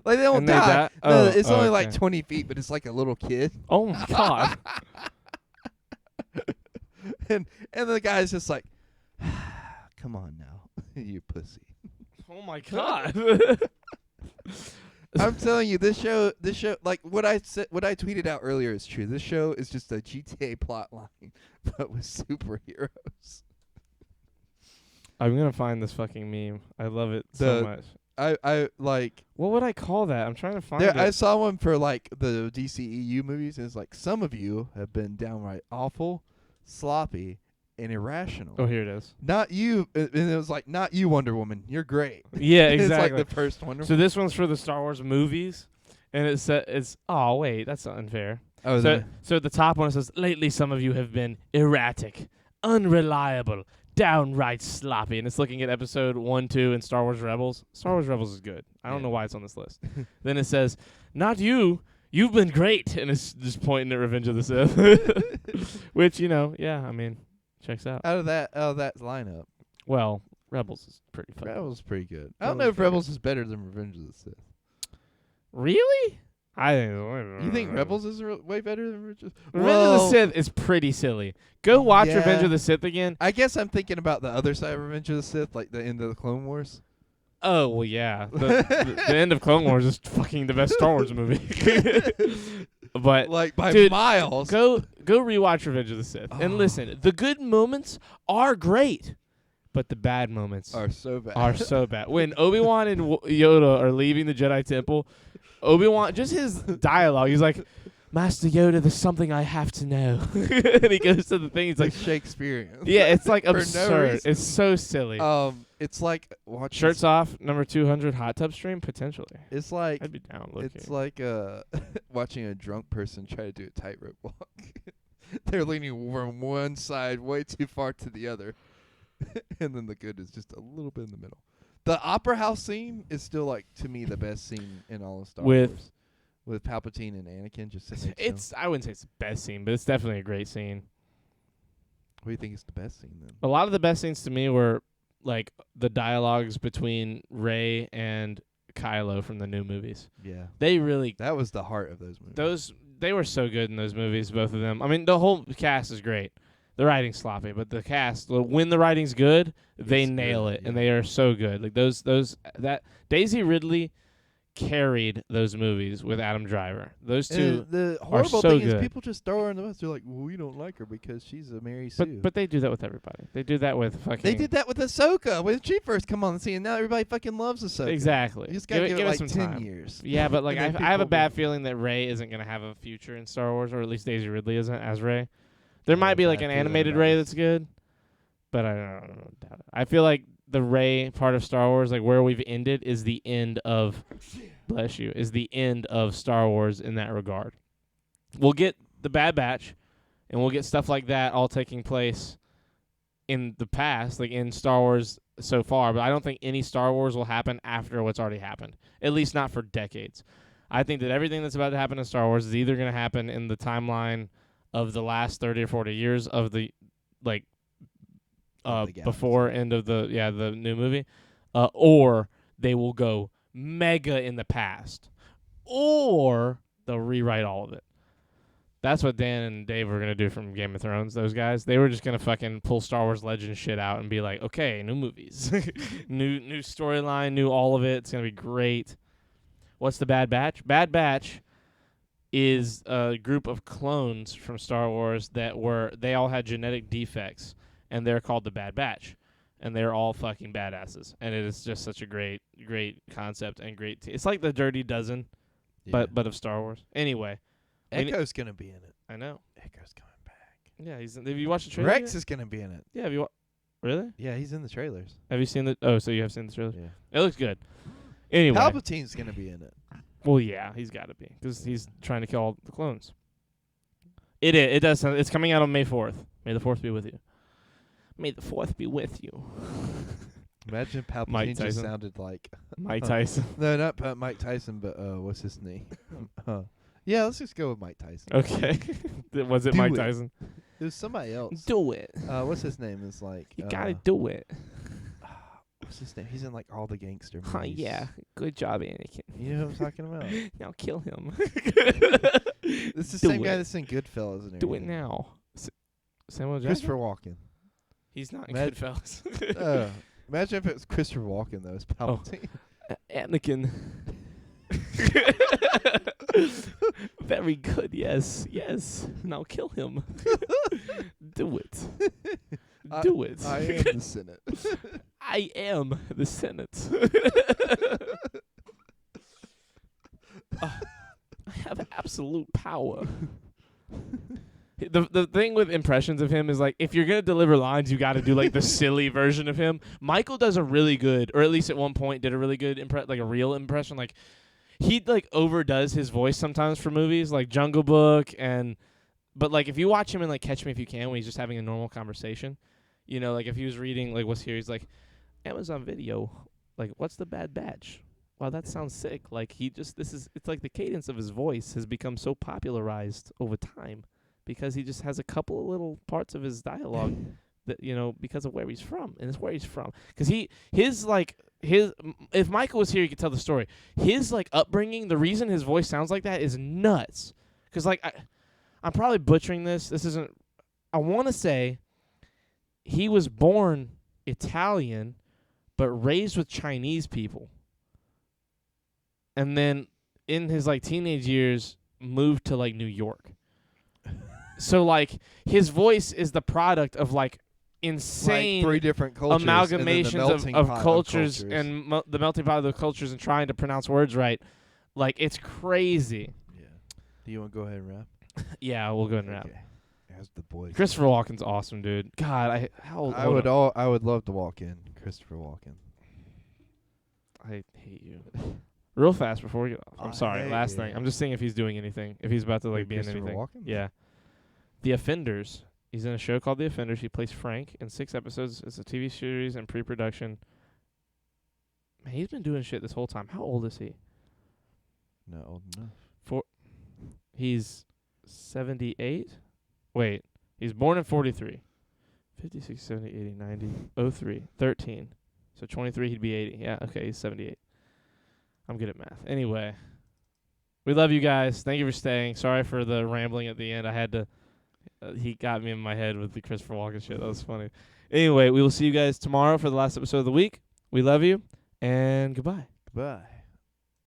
Like they don't And they die. die? No, Oh, it's only like okay. 20 feet, but it's like a little kid. Oh my God. and the guy's just like, come on now, you pussy. Oh my God. I'm telling you, this show, like what I tweeted out earlier is true. This show is just a GTA plot line, but with superheroes. I'm gonna find this fucking meme. I love it so The- much. I like. What would I call that? I'm trying to find There, it. I saw one for like the DCEU movies, and it's like some of you have been downright awful, sloppy, and irrational. Oh, here it is. Not you, and it was like not you, Wonder Woman. You're great. Yeah, It's exactly. like the first Wonder So Woman. this one's for the Star Wars movies, and it's oh wait, that's unfair. Oh, So the top one says, lately some of you have been erratic, unreliable, downright sloppy, and it's looking at episode 1, 2, and Star Wars Rebels. Star Wars Rebels is good. I don't know why it's on this list. Then it says, not you. You've been great, and it's just pointing at Revenge of the Sith, which yeah, I mean, checks out. out of that lineup, Well, Rebels is pretty fun. Rebels is pretty good. I don't Rebels know is if pretty Rebels is better than Revenge of the Sith. Really? I think You think Rebels is way better than Revenge? Revenge of the Sith is pretty silly. Go watch Yeah. Revenge of the Sith again. I guess I'm thinking about the other side of Revenge of the Sith, like the end of the Clone Wars. Oh well, yeah. The end of Clone Wars is fucking the best Star Wars movie. But Like by dude, miles. go rewatch Revenge of the Sith and listen. The good moments are great, but the bad moments Are so bad. are so bad. When Obi-Wan and Yoda are leaving the Jedi Temple, Obi-Wan, just his dialogue, he's like, Master Yoda, there's something I have to know. And he goes to the thing, he's like, Shakespearean. yeah, it's like For no absurd. reason. It's so silly. It's like watching. Shirts off, number 200 hot tub stream, potentially. It's like I'd be down looking. it's like watching a drunk person try to do a tightrope walk. They're leaning from one side way too far to the other, and then the good is just a little bit in the middle. The opera house scene is still like to me the best scene in all of Star Wars. With Palpatine and Anakin just sitting next to him. I wouldn't say it's the best scene, but it's definitely a great scene. What do you think is the best scene then? A lot of the best scenes to me were like the dialogues between Rey and Kylo from the new movies. Yeah, They really that was the heart of those movies. they were so good in those movies, both of them. I mean, the whole cast is great. The writing's sloppy, but the cast, when the writing's good, they It's nail good, it, and yeah. they are so good. Like that Daisy Ridley carried those movies with Adam Driver. Those two, And the horrible so thing good. is people just throw her in the bus. They're like, well, we don't like her because she's a Mary Sue. but they do that with everybody. They do that with fucking. They did that with Ahsoka when she first come on the scene. Now everybody fucking loves Ahsoka. Exactly. You just gotta give it like some 10 time. years. Yeah, but like And then I have a people bad feeling that Rey isn't gonna have a future in Star Wars, or at least Daisy Ridley isn't as Rey. There Yeah, might be like bad an feeling animated about Rey it. that's good, but I don't doubt it. I feel like the Rey part of Star Wars, like where we've ended, is the end of. Bless you. Is the end of Star Wars in that regard. We'll get the Bad Batch, and we'll get stuff like that all taking place in the past, like in Star Wars so far. But I don't think any Star Wars will happen after what's already happened. At least not for decades. I think that everything that's about to happen in Star Wars is either going to happen in the timeline of the last 30 or 40 years of the like Of the galaxy. before end of the new movie, or they will go mega in the past, or they'll rewrite all of it. That's what Dan and Dave were going to do from Game of Thrones, those guys. They were just going to fucking pull Star Wars Legends shit out and be like, okay, new movies, new storyline, new all of it. It's going to be great. What's the Bad Batch? Bad Batch is a group of clones from Star Wars they all had genetic defects, and they're called the Bad Batch. And they're all fucking badasses. And it is just such a great concept and great it's like the Dirty Dozen, Yeah. but of Star Wars. Anyway. Echo's gonna be in it. I know. Echo's coming back. Yeah, have you watched the trailer? Rex yet? is gonna be in it. Yeah, have you really? Yeah, he's in the trailers. Have you seen the so you have seen the trailer? Yeah. It looks good. Anyway. Palpatine's gonna be in it. Well, yeah, he's got to be because he's trying to kill all the clones. It does. It's coming out on May 4th. May the 4th be with you. May the 4th be with you. Imagine Mike Palpatine just Tyson. sounded like Mike Tyson. no, not Mike Tyson, but what's his name? Yeah, let's just go with Mike Tyson. Okay. Was it Do Mike it. Tyson? It was somebody else. Do it. What's his name? Is like You gotta do it. what's his name? He's in like all the gangster Huh, movies. yeah. Good job, Anakin. You know what I'm talking about? Now kill him. This is Do the same guy it. that's in Goodfellas and Do it everything. now. Samuel Jackson? Christopher Walken. He's not in Mad- Goodfellas. Imagine if it was Christopher Walken though as Palpatine. Anakin. Very good. Yes. Now kill him. Do it. Do it. I am the Senate. I am the Senate. I have absolute power. The thing with impressions of him is like if you're gonna deliver lines, you got to do like the silly version of him. Michael does a really good, or at least at one point did a really good like a real impression. Like he like overdoes his voice sometimes for movies like Jungle Book but like if you watch him in like Catch Me If You Can when he's just having a normal conversation, you know, like if he was reading like what's here, he's like Amazon Video, like what's the Bad Batch? Wow, that sounds sick. Like it's like the cadence of his voice has become so popularized over time. Because he just has a couple of little parts of his dialogue that, you know, because of where he's from. And it's where he's from. Because if Michael was here, he could tell the story. His, like, upbringing, the reason his voice sounds like that is nuts. Because, like, I'm probably butchering this. This isn't, I want to say he was born Italian, but raised with Chinese people. And then in his, like, teenage years, moved to, like, New York. So, like, his voice is the product of, like, insane like 3 different cultures amalgamations of cultures and the melting pot of the cultures and trying to pronounce words right. Like, it's crazy. Yeah. Do you want to go ahead and wrap? Yeah, we'll go ahead and wrap. Okay. As the boys. Christopher Walken's awesome, dude. God, I would love to walk in Christopher Walken. I hate you. Real fast before we get off. I'm sorry. hate Last you. thing. I'm just seeing if he's doing anything. If he's about to like be in Christopher anything. Walken? Yeah. The Offenders. He's in a show called The Offenders. He plays Frank in 6 episodes. It's a TV series in pre-production. Man, he's been doing shit this whole time. How old is he? Not old enough. He's 78. Wait. He's born in 43. 56, 70, 80, 90, 03, 13. So 23, he'd be 80. Yeah, okay, he's 78. I'm good at math. Anyway, we love you guys. Thank you for staying. Sorry for the rambling at the end. I had to, he got me in my head with the Christopher Walken shit. That was funny. Anyway, we will see you guys tomorrow for the last episode of the week. We love you, and goodbye. Goodbye.